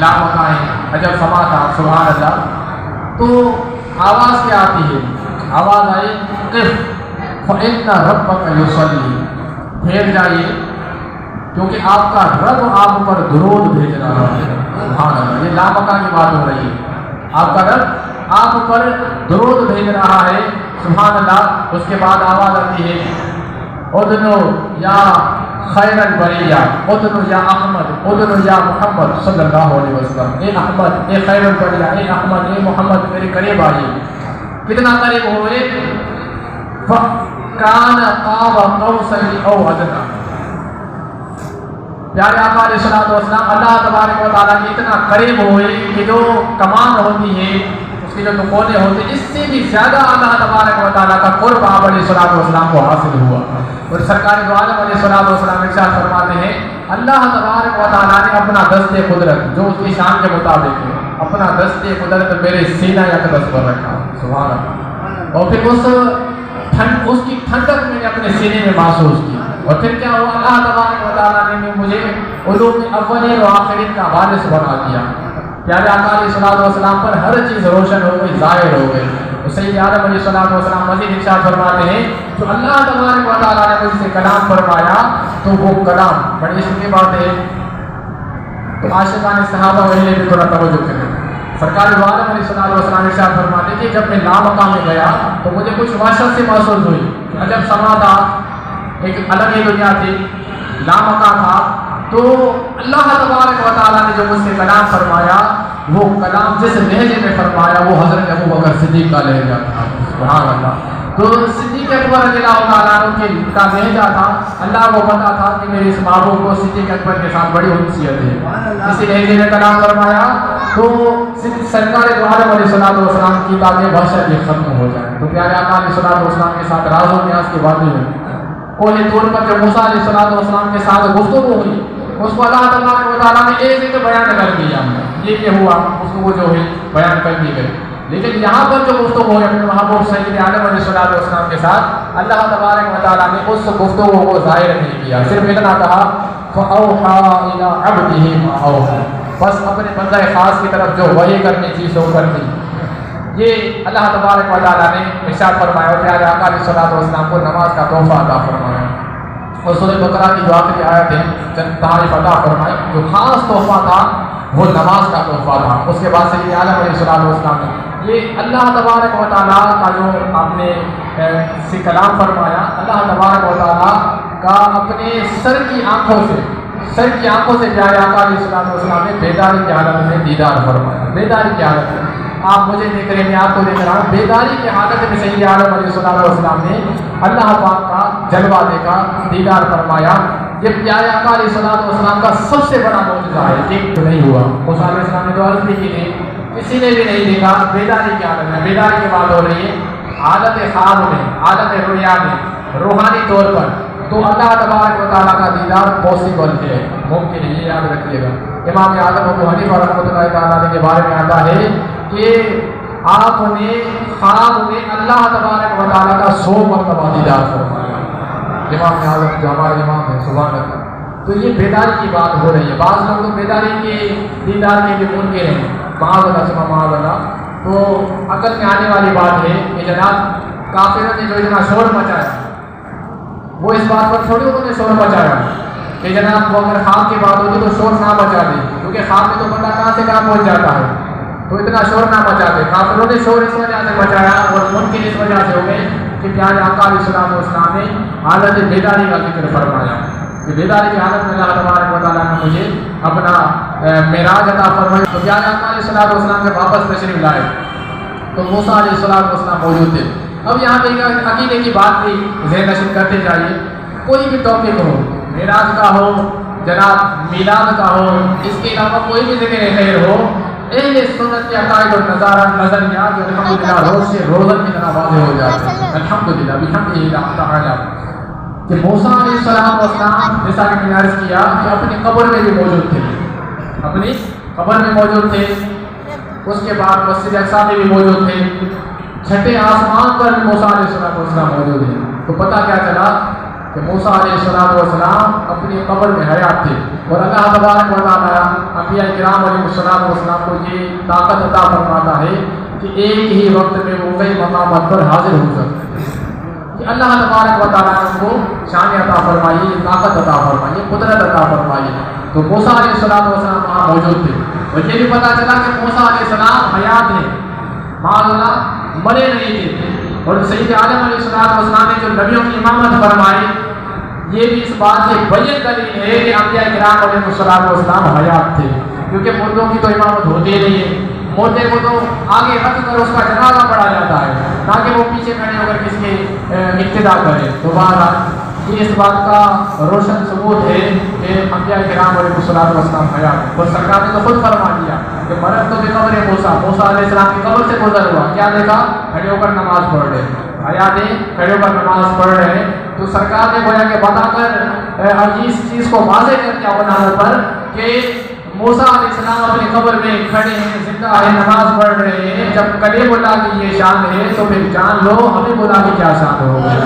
لامکان عجب سما تھا، سبحان اللہ۔ تو آواز کیا آتی ہے؟ آواز آئی قف فإن ربک یصلی، پھیر جائیے کیونکہ آپ کا رب آپ پر درود بھیج رہا ہے، سبحان اللہ۔ یہ لامکان کی بات ہو رہی ہے، آپ کا رب آپ پر درود بھیج رہا ہے، سبحان اللہ۔ اس کے بعد آواز آتی ہے ادنو یا خیر البریہ، ادنو یا احمد، ادنو یا محمد صلی اللہ علیہ وسلم، اے احمد، اے خیر البریہ، اے احمد، اے محمد، میرے قریب آئیے۔ کتنا قریب ہوئے؟ کان قاب قوسین او ادنی۔ پیارے آقا علیہ الصلوۃ والسلام اللہ تبارک و تعالیٰ کے اتنا قریب ہوئے کہ جو کمان ہوتی ہے، اس کے جو کونے ہوتے ہیں، اس سے بھی زیادہ اللہ تبارک و تعالیٰ کا قرب آپ علیہ الصلوۃ والسلام کو حاصل ہوا۔ اور سرکار دو عالم علیہ الصلوۃ والسلام ارشاد فرماتے ہیں اللہ تبارک و تعالیٰ نے اپنا دست قدرت جو اس کی شان کے مطابق ہے، اپنا دست قدرت میرے سینہ اقدس پر رکھا، سبحان اللہ۔ اور پھر اس کی ٹھنڈک میں نے اپنے سینے میں محسوس کی، اور پھر کیا ہوا؟ اللہ تبارک و تعالیٰ نے مجھے علوم اولین و آخرین کا وارث بنا دیا۔ پیارے آقا علیہ الصلوۃ والسلام پر ہر چیز روشن ہو گئی، ظاہر ہو گئی۔ سید عالم علیہ الصلوۃ والسلام مزید ارشاد فرماتے ہیں جو اللہ تبارک و تعالیٰ نے مجھ سے کلام فرمایا تو وہ کلام بڑی عشق کی بات ہے، تو عاشقان صحابہ وہی بھی تھوڑا توجہ کریں۔ سرکار دو عالم علیہ الصلوۃ والسلام ارشاد فرماتے ہیں کہ جب میں لامکان میں گیا تو مجھے کچھ وحشت سے محسوس ہوئی، عجب سما تھا، ایک الگ ہی دنیا تھی، لامکان تھا۔ تو اللہ تبارک و تعالیٰ نے جو مجھ سے کلام فرمایا وہ کلام جس لہجے میں فرمایا وہ حضرت ابوبکر صدیق کا لہجہ تھا، سبحان اللہ۔ تو صدیق اکبر رضی اللہ تعالیٰ عنہ کا لہجہ تھا، اللہ کو پتا تھا کہ میرے اس محبوب کو صدیق اکبر کے ساتھ بڑی انسیت ہے، اسی لہجے میں کلام فرمایا تو سرکار دو عالم علیہ الصلوۃ والسلام کی تاکہ وحشت یہ ختم ہو جائے۔ تو پیارے آقا علیہ الصلوۃ والسلام کے ساتھ راز و نیاز کی باتیں ہوئی، کوہ طور پر جب موسیٰ علیہ الصلوۃ والسلام کے ساتھ گفتگو ہوئی، اس کو اللہ تبارک و تعالیٰ نے ایک ایک بیان کر دیا، یہ ہوا گفتگو جو ہے بیان کر دی گئی۔ لیکن یہاں پر جو گفتگو ہے اپنے محبوب سید عالم علیہ الصلوۃ والسلام کے ساتھ، اللہ تبارک و تعالیٰ نے اس گفتگو کو ظاہر نہیں کیا، صرف اتنا کہا فَأَوْحَىٰ إِلَىٰ عَبْدِهِ مَا أَوْحَىٰ، بس اپنے بندہ خاص کی طرف جو وحی کرنی تھی سو کر دی۔ یہ اللہ تبارک و تعالیٰ نے ارشاد فرمایا اور پیارے آقا علیہ الصلوۃ والسلام کو نماز کا تحفہ عطا فرمایا، اور سورۃ بقرہ کی جو آخری آیت ہے چند تعریف عطا فرمائی، جو خاص تحفہ تھا وہ نماز کا تحفہ تھا۔ اس کے بعد سید عالم علیہ الصلوۃ والسلام نے یہ اللہ تبارک و تعالیٰ کا جو آپ نے سے کلام فرمایا، اللہ تبارک و تعالیٰ کا اپنے سر کی آنکھوں سے پیارے آقا علیہ الصلوۃ والسلام نے بیداری کی حالت میں دیدار فرمایا، بیداری کی حالت میں آپ مجھے دیکھ رہے ہیں، میں آپ کو دیکھ رہا ہوں، بیداری کی حالت میں سید عالم علیہ الصلوۃ والسلام نے اللہ پاک کا جلوہ دیکھا، دیدار فرمایا۔ یہ پیارے آقا علیہ الصلوۃ والسلام کا سب سے بڑا معجزہ ہے، ایک نہیں ہوا۔ موسیٰ علیہ السلام نے تو عرض بھی کی تھی، کسی نے بھی نہیں دیکھا، بیداری کی حالت میں، بیداری کی بات ہو رہی ہے، حالت خواب میں، حالت رؤیا میں، روحانی طور پر۔ تو اللہ تبارک و تعالیٰ کا دیدار پاسبل ہے، ممکن ہے، یہ یاد رکھیے گا۔ امام اعظم ابو حنیفہ رحمۃ اللہ تعالیٰ کے بارے میں آتا ہے کہ آپ نے خواب میں اللہ تبارک و تعالیٰ کا 100 مرتبہ دیدار فرمایا۔ امام اعظم جو ہمارے امام ہیں، سبحان اللہ۔ تو یہ بیداری کی بات ہو رہی ہے، بعض لوگ تو بیداری کے دیدار کے بھی منکر ہیں، معاذ اللہ۔ تو عقل میں آنے والی بات ہے کہ جناب کافروں نے جو اتنا شور مچایا وہ اس بات پر تھوڑی انہوں نے شور مچایا کہ جناب وہ اگر خواب کی بات ہوتی تو شور نہ مچا دے، کیونکہ خواب میں تو بندہ کہاں سے کہاں پہنچ جاتا ہے، تو اتنا شور نہ مچا دے۔ کافروں نے شور اس وجہ سے مچایا اور منکر اس وجہ سے ہو گئے کہ پیارے آقا علیہ الصلوۃ والسلام نے حالت بیداری کا ذکر فرمایا کہ بیداری کی حالت میں اللہ تبارک و تعالیٰ نے مجھے اپنا معراج عطا فرمایا۔ تو پیارے آقا علیہ الصلوۃ والسلام جب واپس تشریف لائے تو موسیٰ علیہ الصلوۃ والسلام موجود تھے۔ اب یہاں پہ عقیدے کی بات بھی ذہن نشین کرتے جائیے، کوئی بھی ٹاپک ہو، معراج کا ہو، جناب میلاد کا ہو، اس کے علاوہ کوئی بھی ذکر خیر ہو، اہل سنت کے عقائد اور نظریات الحمدللہ روز سے روزن کی طرح واضح ہو جاتے ہیں، الحمدللہ بحمدہ تعالی۔ کہ موسیٰ علیہ السلام جیسا کہ میں نے عرض کیا کہ اپنی قبر میں بھی موجود تھے، اپنی قبر میں موجود تھے، اس کے بعد مسجد اقصیٰ میں بھی موجود تھے، چھٹے آسمان پر بھی موسیٰ علیہ السلام موجود ہیں۔ تو پتہ کیا چلا کہ موسیٰ علیہ السلام اپنی قبر میں حیات تھے، اور اللہ تبارک و تعالیٰ انبیاء کرام علیہ السلام کو یہ طاقت عطا فرماتا ہے کہ ایک ہی وقت میں وہ کئی مقامات پر حاضر ہو سکتے ہیں۔ کہ اللہ تبارک و تعالیٰ نے ان کو شان عطا فرمائی، طاقت عطا فرمائی، قدرت عطا فرمائی۔ تو موسیٰ علیہ السلام وہاں موجود تھے، اور یہ بھی پتہ چلا کہ موسیٰ علیہ السلام حیات ہیں، معاذ اللہ مرے نہیں تھے۔ اور سید عالم علیہ السلام نے جو نبیوں کی امامت فرمائی، یہ بھی اس بات کی بین دلیل ہے کہ انبیاء کرام علیہ السلام حیات تھے، کیونکہ مردوں کی تو امامت ہوتی نہیں ہے، مردے کو تو آگے رکھ کر اس کا جنازہ پڑھا جاتا ہے، نہ کہ وہ پیچھے کھڑے ہو کر کس کے اقتدا کرے۔ تو بہرحال یہ اس بات کا روشن ثبوت ہے کہ انبیاء کرام علیہ السلام حیات ہیں۔ اور سرکار نے تو خود فرما دیا کہ مرد تو بے قبر موسیٰ علیہ السلام کی قبر سے گزر ہوا، کیا دیکھا؟ کھڑے ہو کر نماز پڑھ رہے، حیات ہیں، کھڑے ہو کر نماز پڑھ رہے ہیں۔ تو سرکار نے گویا کہ بتا کر اس چیز کو واضح کر دیا گناہوں پر کہ موسیٰ علیہ السلام اپنی قبر میں کھڑے ہیں، زندہ ہیں، نماز پڑھ رہے ہیں۔ جب کلیم اللہ کی یہ شان ہے تو پھر جان لو ہمیں خدا کی کیا شان ہوگی۔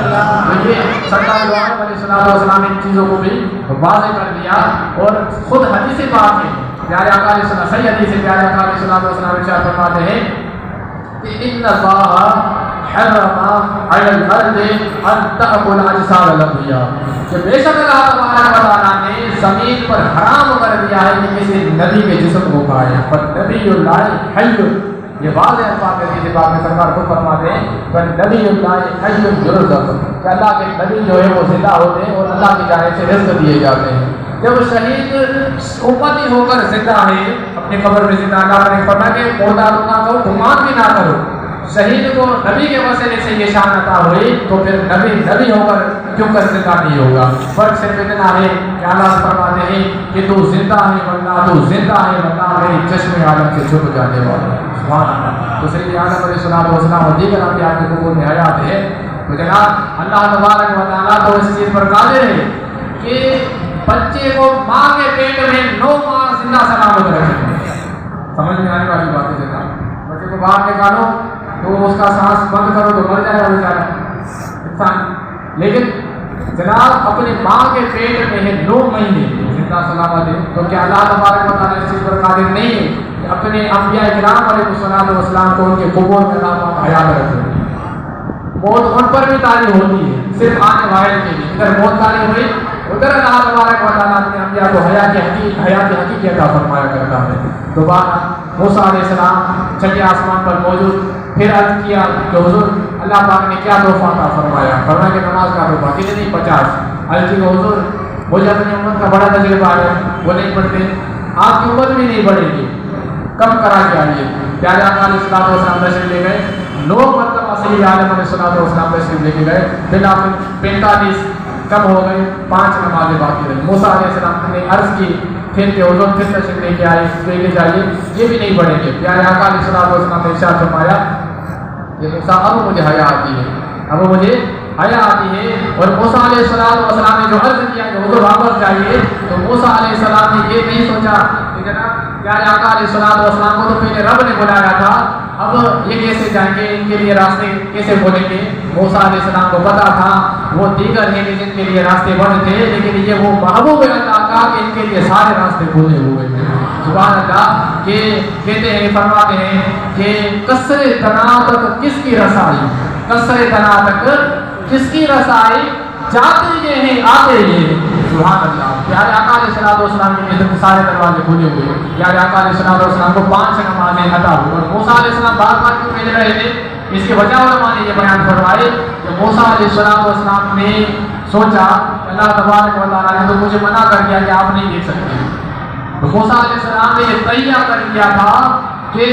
دیکھیے سرکار علیہ السلام نے ان چیزوں کو بھی واضح کر دیا، اور خود حدیث بات ہے، پیارے آقا علیہ السلام صحیح حدیث ہے، پیارے آقا علیہ السلام ارشاد فرماتے ہیں کہ ان اللہ حرم علی الارض ان تأکل اجساد الانبیاء، کہ بے شک اللہ تبارک و تعالیٰ نے زمین پر حرام کر دیا ہے کہ کسی نبی کے جسم کو کھائے، پر نبی اللہ حی، یہ واضح الفاظ ہے، بات میں سرکار کو فرماتے ہیں پر نبی اللہ حی یرزق، کہ اللہ کے نبی جو ہے وہ زندہ ہوتے ہیں اور اللہ کی جانب سے رزق دیے جاتے ہیں۔ جب شہید امتی ہو کر زندہ ہے، اپنی قبر میں زندہ، اللہ نے فرمایا کہ مردہ نہ کرو، گمان بھی نہ کرو، شہید کو نبی کے وسیلے سے یہ شان عطا ہوئی تو پھر نبی ہو کر کیوں کر زندہ نہیں ہوگا؟ فرق صرف اتنا ہے کہ اللہ فرماتے ہیں کہ تو زندہ ہے ورنہ تو زندہ ہے ورنہ میرے چشم عالم سے چھپ جانے والا۔ سبحان اللہ۔ تو سید عالم علیہ السلام اور دیگر انبیاء کے قبور میں حیات ہے۔ تو جناب اللہ تبارک و تعالیٰ تو اس چیز پر قادر ہے کہ بچے کو ماں کے پیٹ میں 9 ماہ زندہ سلامت رکھے۔ سمجھ میں آنے والی بات ہے جناب، بچے کو باہر نکالو تو اس کا سانس بند کرو تو مر جائے گا بیچارہ انسان، لیکن جناب اپنی ماں کے پیٹ میں ہے 9 مہینے زندہ سلامت ہے۔ تو کیا اللہ تبارک و تعالیٰ اس چیز پر قادر نہیں ہے کہ اپنے انبیاء کرام علیہ السلام کو ان کے قبور میں اللہ پاک حیات رکھے؟ موت ان پر بھی تاری ہوتی ہے، صرف آنے والے کے لیے، ادھر موت تاری ہوئی ادھر اللہ تبارک و تعالیٰ اپنے انبیاء کو حیات حقیقی عطا فرمایا کرتا ہے۔ دوبارہ موسیٰ علیہ السلام چھٹے آسمان پر موجود، پھر عرض کیا کہ حضور اللہ پاک نے کیا تحفہ عطا فرمایا؟ فرمایا کہ نماز کا تحفہ، کتنی؟ 50۔ عرض کی حضور مجھے اپنی امت کا بڑا تجربہ ہے، وہ نہیں پڑھتے، آپ کی امت بھی نہیں بڑھے گی، کم کرا کے آئیے۔ پیارے آقا علیہ السلام تشریف لے گئے، 9 مرتبہ سید عالم علیہ السلام تشریف لے کے گئے، پھر آپ 45 کم ہو گئے، 5 نمازیں باقی رہی۔ موسیٰ علیہ السلام نے عرض کی پھر کہ حضور پھر تشریف لے کے آئے، لے کے جائیے، یہ بھی نہیں پڑھیں گے۔ پیارے آقا علیہ السلام نے ارشاد فرمایا کہ موسیٰ اب مجھے حیا آتی ہے، اب مجھے حیا آتی ہے۔ اور موسیٰ علیہ السلام نے جو عرض کیا کہ حضور واپس جائیے، تو موسیٰ علیہ السلام نے یہ نہیں سوچا کہ جناب پیارے آقا علیہ السلام کو تو پہلے رب نے بلایا تھا، اب یہ کیسے جائیں گے، ان کے لیے راستے کیسے کھولیں گے؟ موسیٰ علیہ السلام کو پتا تھا وہ دیگر ہیں جن کے لیے راستے بند تھے، لیکن یہ وہ محبوب اللہ کا کہ ان کے لیے سارے راستے کھولے ہوئے ہیں۔ سبحان اللہ۔ کہ کہتے ہیں، فرماتے ہیں کہ قصر تنا تک کس کی رسائی، قصر تنا تک کس کی رسائی، جاتے یہ ہیں آتے یہ ہیں۔ سبحان اللہ۔ پیارے آقا علیہ السلام کے سارے دروازے کھولے ہوئے، پیارے آقا علیہ السلام کو 5 نمازیں عطا ہوئی۔ اور موسیٰ علیہ السلام بار بار کیوں بھیج رہے تھے؟ اس کی وجہ علماء نے یہ بیان فرمائے کہ موسیٰ علیہ السلام نے سوچا اللہ تبارک و تعالیٰ نے تو مجھے منع کر دیا کہ آپ نہیں دیکھ سکتے، تو موسیٰ علیہ السلام نے یہ تیار کر دیا تھا کہ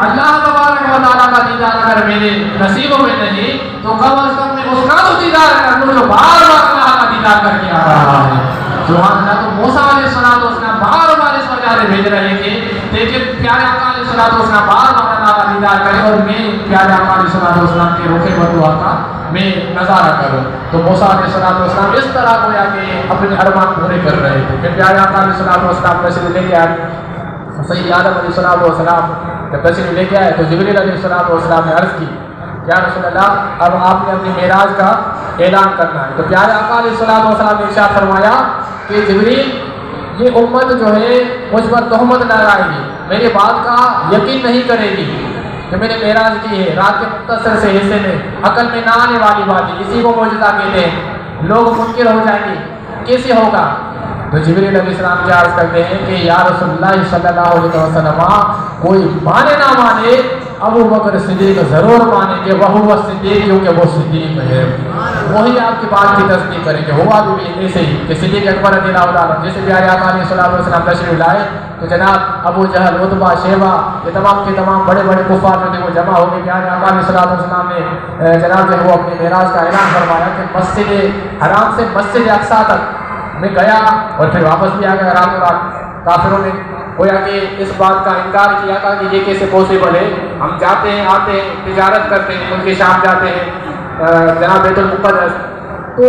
اللہ تبارک و تعالیٰ کا دیدار اگر میرے نصیبوں میں نہیں تو کم از کم میں اس کا تو دیدار کر لوں جو بار بار اللہ کا دیدار کر کے آ رہا ہے۔ سبحان اللہ۔ تو موسیٰ علیہ السلام بار بار اس وجہ سے بھیج رہے تھے لیکن پیارے آقا علیہ السلام بار بار اللہ کا دیدار کرے اور میں پیارے آقا علیہ السلام کے رخ بدعا کا میں نظارہ کروں۔ تو موسیٰ علیہ السلام اس طرح گویا کہ اپنے ارمان پورے کر رہے تھے۔ پھر پیارے آقا علیہ السلام تشریف لے کے آئے، سید آدم علیہ السلام جب تشریف لے کے آئے تو جبریل علیہ السلام نے عرض کی یا رسول اللہ اب آپ نے اپنی معراج کا اعلان کرنا ہے۔ تو پیارے آقا علیہ الصلوۃ والسلام نے ارشاد فرمایا کہ جبریل یہ امت جو ہے مجھ پر تہمت لگائے گی، میری بات کا یقین نہیں کرے گی کہ میں نے معراج کی ہے، رات کے مختصر سے حصے میں عقل میں نہ آنے والی بات ہے، اسی کو معجزہ کہتے ہیں، لوگ منکر ہو جائیں گے، کیسے ہوگا؟ تو جبریل علیہ السلام کیا عرض کرتے ہیں کہ یا رسول اللہ صلی اللہ علیہ وسلم کوئی مانے نہ مانے ابو بکر صدیق ضرور مانیں گے، وہ صدیق کیونکہ وہ صدیق ہے، وہی آپ کی بات کی تصدیق کریں گے۔ ہوا بھی ایسے ہی کہ صدیق اکبر رضی اللہ عنہ جیسے پیارے آقا علیہ الصلوۃ والسلام تشریف لائے تو جناب ابو جہل، عتبہ، شیبہ یہ تمام کے تمام بڑے بڑے کفار جو تھے وہ جمع ہو گئے۔ پیارے آقا علیہ الصلوۃ والسلام نے جناب جو وہ اپنے معراج کا اعلان فرمایا کہ مسجد حرام سے مسجد اقصیٰ تک میں گیا اور پھر واپس بھی آ گیا راتوں رات۔ کافروں نے گویا کہ اس بات کا انکار کیا تھا کہ یہ کیسے پاسبل ہے، ہم جاتے ہیں آتے ہیں تجارت کرتے ہیں، ملک شام جاتے ہیں جناب بیت المقدس، تو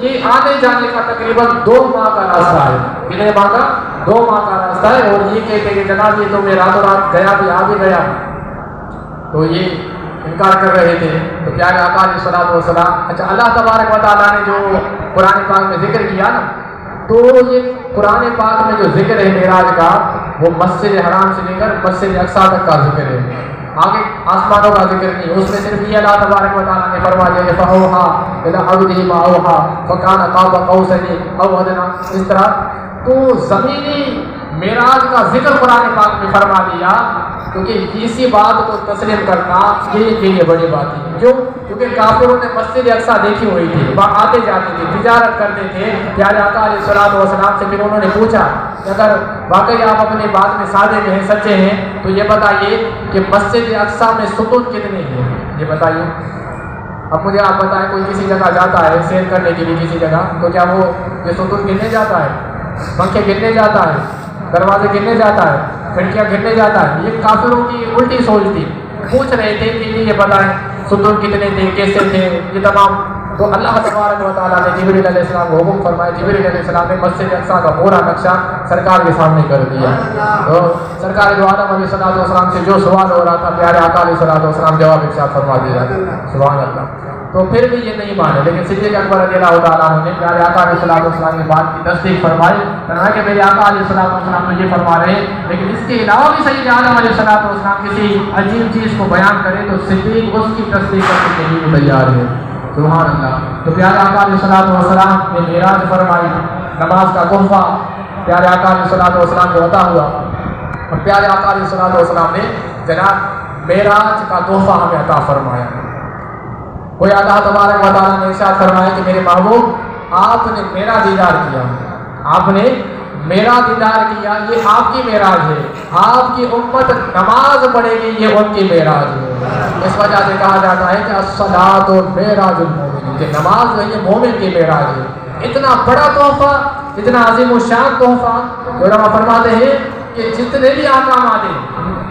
یہ آنے جانے کا تقریباً 2 ماہ کا راستہ ہے۔ کتنے ماہ کا؟ 2 ماہ کا راستہ ہے، اور یہ کہتے ہیں کہ جناب یہ تو میں راتوں رات گیا بھی آ بھی گیا، تو یہ انکار کر رہے تھے۔ تو پیارے آقا علیہ الصلوۃ والسلام اچھا اللہ تبارک و تعالیٰ نے جو قرآن پاک میں ذکر کیا نا، تو یہ قرآن پاک میں جو ذکر ہے معراج کا وہ مسجد حرام سے لے کر مسجد اقصیٰ تک کا ذکر ہے، آگے آسمانوں کا ذکر نہیں۔ اس میں صرف یہ اللہ تبارک و تعالیٰ نے فرما دیا کہ فَأَوْحَىٰ إِلَىٰ عَبْدِهِ مَا أَوْحَىٰ فَكَانَ قَابَ قَوْسَيْنِ أَوْ أَدْنَىٰ، اس طرح تو زمینی معراج کا ذکر قرآن پاک میں فرما دیا، کیونکہ اسی بات کو تسلیم کرنا یہ کے لیے بڑی بات ہے۔ کیوں؟ کیونکہ کافروں نے مسجد اقصیٰ دیکھی ہوئی تھی، وہاں آتے جاتے تھے، تجارت کرتے تھے۔ پیارے آقا علیہ الصلوۃ والسلام سے پھر انہوں نے پوچھا کہ اگر واقعی آپ اپنی بات میں صادق ہیں، سچے ہیں، تو یہ بتائیے کہ مسجد اقصیٰ میں ستون کتنے ہیں، یہ بتائیے۔ اب مجھے آپ بتائیں کوئی کسی جگہ جاتا ہے سیر کرنے کے لیے کسی جگہ، تو کیا وہ یہ ستون گننے جاتا ہے، پنکھے گننے جاتا ہے، دروازے گننے جاتا ہے، کھڑکیاں گننے جاتا ہے؟ یہ کافروں کی الٹی سوچ تھی، پوچھ رہے تھے کہ یہ بتائیں ستون کتنے تھے، کیسے تھے، یہ تمام۔ تو اللہ تبارک و تعالیٰ نے جبریل علیہ السلام کو حکم فرمایا، جبریل علیہ السلام نے مسجد اقصیٰ کا پورا نقشہ سرکار کے سامنے کر دیا۔ تو سرکار دو عالم علیہ الصلوۃ والسلام سے جو سوال ہو رہا تھا پیارے آقا علیہ الصلوۃ والسلام جواب ارشاد فرما دیا، سبحان اللہ۔ تو پھر بھی یہ نہیں مانے، لیکن صدیق اکبر رضی اللہ تعالیٰ عنہ نے پیارے آقا علیہ الصلوۃ والسلام کی بات کی تصدیق فرمائی، فرمایا کہ میرے آقا علیہ الصلوۃ والسلام تو یہ فرما رہے ہیں، لیکن اس کے علاوہ بھی سید عالم علیہ الصلوۃ والسلام کسی عجیب چیز کو بیان کرے تو صدیق اس کی تصدیق کرنے کے لیے تیار ہے، سبحان اللہ۔ تو پیارے آقا علیہ الصلوۃ والسلام نے معراج فرمائی، نماز کا تحفہ پیارے آقا علیہ الصلوۃ والسلام کو عطا ہوا، اور پیارے آقا علیہ الصلوۃ والسلام نے جناب معراج کا تحفہ ہمیں عطا فرمایا۔ کوئی اللہ تبارک و تعالیٰ نے ارشاد فرمایا کہ میرے محبوب آپ نے میرا دیدار کیا، آپ نے میرا دیدار کیا، یہ آپ کی معراج ہے، آپ کی امت نماز پڑھے گی، یہ ان کی معراج ہے۔ اس وجہ سے کہا جاتا ہے کہ الصلاۃ معراج المومن، کہ نماز ہے یہ مومن کی معراج ہے۔ اتنا بڑا تحفہ، اتنا عظیم الشان تحفہ، علماء فرماتے ہیں کہ جتنے بھی احکامات ہیں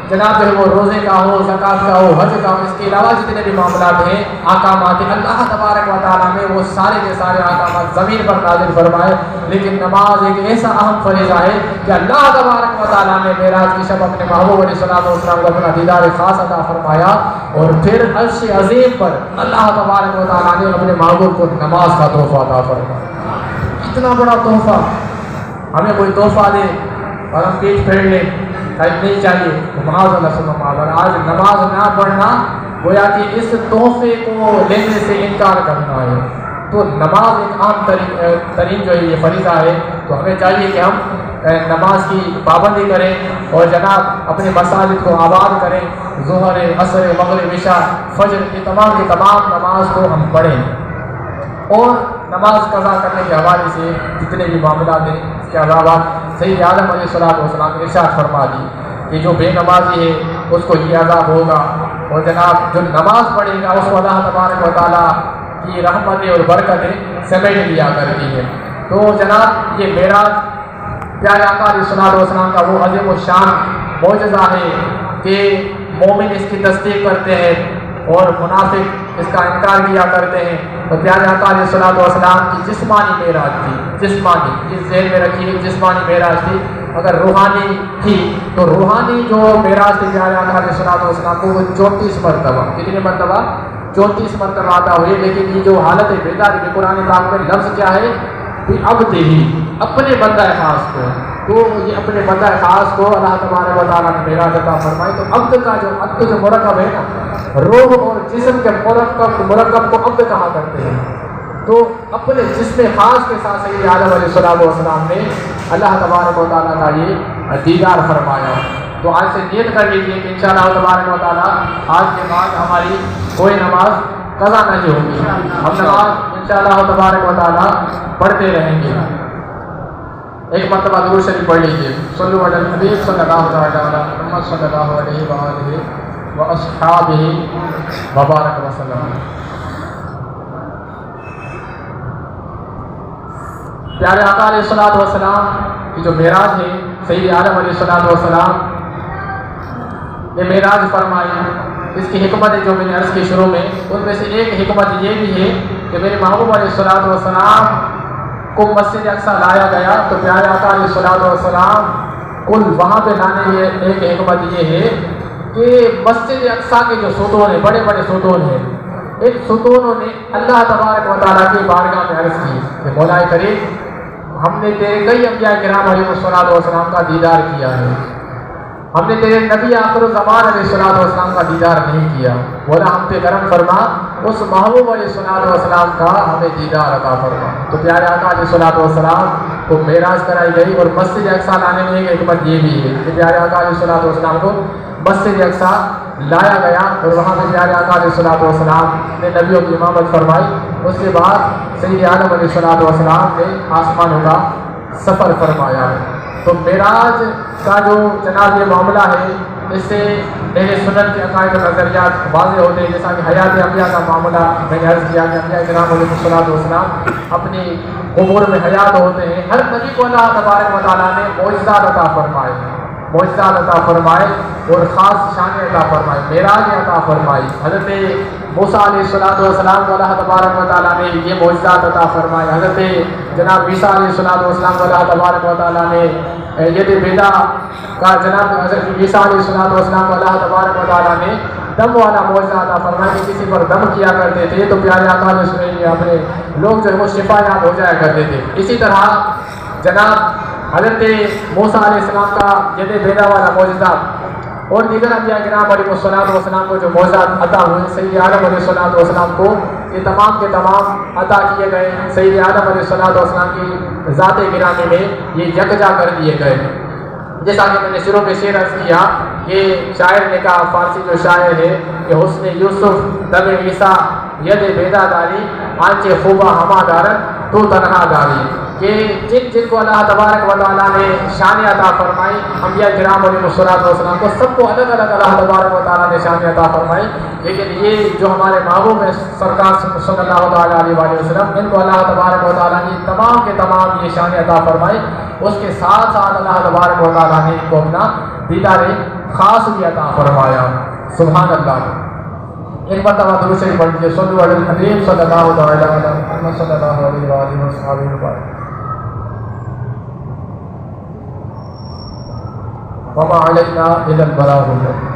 جناب جو ہے وہ روزے کا ہو، زکوٰۃ کا ہو، حج کا ہو، اس کے علاوہ جتنے بھی معاملات ہیں، احکامات ہیں، اللہ تبارک و تعالیٰ نے وہ سارے کے سارے احکامات زمین پر نازل فرمائے، لیکن نماز ایک ایسا اہم فریضہ ہے کہ اللہ تبارک و تعالیٰ نے معراج کی شب اپنے محبوب علیہ الصلوۃ والسلام کو اپنا دیدار خاص عطا فرمایا، اور پھر عرش عظیم پر اللہ تبارک و تعالیٰ نے اپنے محبوب کو نماز کا تحفہ عطا فرمایا۔ اتنا بڑا تحفہ، ہمیں کوئی تحفہ دے اور ہم پیٹ پھیر لیں، نہیں چاہیے، معاذ اللہ ثم معاذ اللہ۔ آج نماز نہ پڑھنا گویا کہ اس تحفے کو لینے سے انکار کرنا ہے۔ تو نماز ایک عام ترین جو ہے یہ فریضہ ہے، تو ہمیں چاہیے کہ ہم نماز کی پابندی کریں اور جناب اپنے مساجد کو آباد کریں، ظہر، عصر، مغرب، عشاء، فجر کی تمام نماز کو ہم پڑھیں، اور نماز قضا کرنے کے حوالے سے جتنے بھی معاملات ہیں اس کے علاوہ سید عالم علیہ الصلوۃ والسلام نے ارشاد فرما دی کہ جو بے نمازی ہے اس کو یہ عذاب ہوگا، اور جناب جو نماز پڑھے گا اس کو اللہ تبارک و تعالیٰ کی رحمتیں اور برکتیں سمیٹ لیا کرتی ہے۔ تو جناب یہ معراج پیارے آقا علیہ الصلوۃ والسلام کا وہ عظیم الشان معجزہ ہے کہ مومن اس کی تصدیق کرتے ہیں اور منافق اس کا انکار کیا کرتے ہیں۔ تو پیارے آقا علیہ الصلوۃ والسلام کی جسمانی معراج تھی، جسمانی، جس ذہن میں رکھیے جسمانی معراج تھی، اگر روحانی تھی تو روحانی جو معراج تھی پیارے آقا علیہ الصلوۃ والسلام کو وہ 34 مرتبہ، کتنی مرتبہ؟ 34 مرتبہ ادا ہوئی، لیکن یہ جو حالت بیداری میں قرآن پاک میں لفظ کیا ہے؟ عبد ہی، اپنے بندہ خاص کو. تو یہ اپنے بندہ خاص کو اللہ تبارک و تعالیٰ نے معراج عطا فرمائی. تو عبد کا جو مرکب ہے نا، روح اور جسم کے مرکب کو عبد کہا کرتے ہیں. تو اپنے جسم خاص کے ساتھ سید عالم علیہ السلام نے اللہ تبارک و تعالیٰ کا یہ دیدار فرمایا. تو آج سے نیت کر لیجیے کہ انشاءاللہ تبارک و تعالیٰ آج کے بعد ہماری کوئی نماز قضا نہیں ہوگی، ہم نماز انشاءاللہ تبارک و تعالیٰ پڑھتے رہیں گے. ایک مرتبہ درود شریف پڑھ لیجیے. صلو علی النبی صلی اللہ علیہ محمد صلی اللہ علیہ وآلہ واصحابہ وبارک وسلم. پیارے آقا علیہ الصلوۃ والسلام کی جو معراج ہے، سید عالم علیہ الصلوۃ والسلام نے معراج فرمائی. اس کی حکمت جو میں نے عرض کی شروع میں، ان میں سے ایک حکمت یہ بھی ہے کہ میرے محبوب علیہ الصلوۃ والسلام کو مسجد اقصیٰ لایا گیا. تو پیارے آقا علیہ الصلوۃ والسلام کل وہاں پہ لانے کی ایک حکمت یہ ہے کہ مسجد اقصیٰ کے جو ستون ہیں، بڑے بڑے ستون ہیں، ایک ستونوں نے اللہ تبارک و تعالیٰ کی بارگاہ میں عرض کی کہ مولا کریم، ہم نے تیرے کئی انبیاء کرام علیہ الصلوۃ والسلام کا دیدار کیا ہے، ہم نے تیرے نبی آخر الزمان علیہ الصلوۃ والسلام کا دیدار نہیں کیا. مولا ہم پہ کرم فرما، اس محبوب علیہ الصلوۃ والسلام کا ہمیں دیدار عطا فرما. تو پیارے آقا علیہ الصلوۃ والسلام کو معراج کرائی گئی. اور مسجد اقصیٰ لانے میں ایک حکمت یہ بھی ہے کہ پیارے آقا علیہ الصلوۃ والسلام کو مسجد اقصیٰ لایا گیا اور وہاں پہ پیارے آقا علیہ الصلوۃ والسلام نے نبیوں کی امامت فرمائی. اس کے بعد سید عالم علیہ الصلوۃ والسلام نے آسمانوں کا سفر فرمایا. تو معراج کا جو جناب یہ معاملہ ہے، اس سے اہل سنت کے عقائد و نظریات واضح ہوتے ہیں. جیسا کہ حیات انبیاء کا معاملہ میں نے عرض کیا کہ انبیاء کرام علیہ الصلوۃ والسلام اپنی قبور میں حیات ہوتے ہیں. ہر نبی کو اللہ تبارک و تعالیٰ نے معجزات عطا فرمائے، معجزات عطا فرمائے اور خاص شان عطا فرمائے، معراج عطا فرمائی. حضرت موسیٰ علیہ الصلوۃ والسلام کو اللہ تبارک و تعالیٰ نے یہ معجزات عطا فرمائے. حضرت جناب عیسیٰ علیہ الصلوۃ والسلام کو اللہ تبارک و تعالیٰ نے ید بیدا کا، جناب حضرت عیسیٰ علیہ الصلوۃ والسلام کو اللہ تبارک و تعالیٰ نے دم والا معجزہ عطا فرمایا کہ کسی پر دم کیا کرتے تھے تو پیارے آقا علیہ اپنے لوگ جو ہے وہ شفا یاب ہو جایا کرتے تھے. اسی طرح جناب حضرت موسیٰ علیہ السلام کا ید بیدا والا معجزہ اور دیگر انبیاء کرام علیہ الصلوۃ والسلام کو جو معجزات عطا ہوئے، سید عالم علیہ الصلوۃ والسلام کو یہ تمام کے تمام عطا کیے گئے. سید عالم علیہ الصلوۃ والسلام کی ذات گرامی میں یہ یکجا کر دیے گئے. جیسا کہ میں نے شروع میں شعر عرض کیا کہ شاعر نے کہا، فارسی جو شاعر ہے، کہ حسن یوسف دم عیسیٰ ید بیدا داری آنچے خوبہ ہما دارن تو تنہا داری. کہ جن کو اللہ تبارک و تعالیٰ نے شان عطا فرمائی، انبیاء کرام علیہ الصلوۃ والسلام کو سب کو الگ الگ اللہ تبارک و تعالیٰ نے شان عطا فرمائی. لیکن یہ جو ہمارے محبوب ہیں سرکار صلی اللہ تعالیٰ علیہ وآلہ وسلم، ان کو اللہ تبارک و تعالیٰ نے تمام کے تمام یہ شان عطا فرمائی. اس کے ساتھ ساتھ اللہ تبارک و تعالیٰ نے ان کو اپنا دیدار خاص بھی عطا فرمایا. سبحان اللہ. ایک مرتبہ درود شریف پڑھ لیجیے. صلی اللہ علیہ وسلم صلی اللہ علیہ محمد صلی اللہ علیہ وآلہ وسلم. وما علینا الا البلاغ.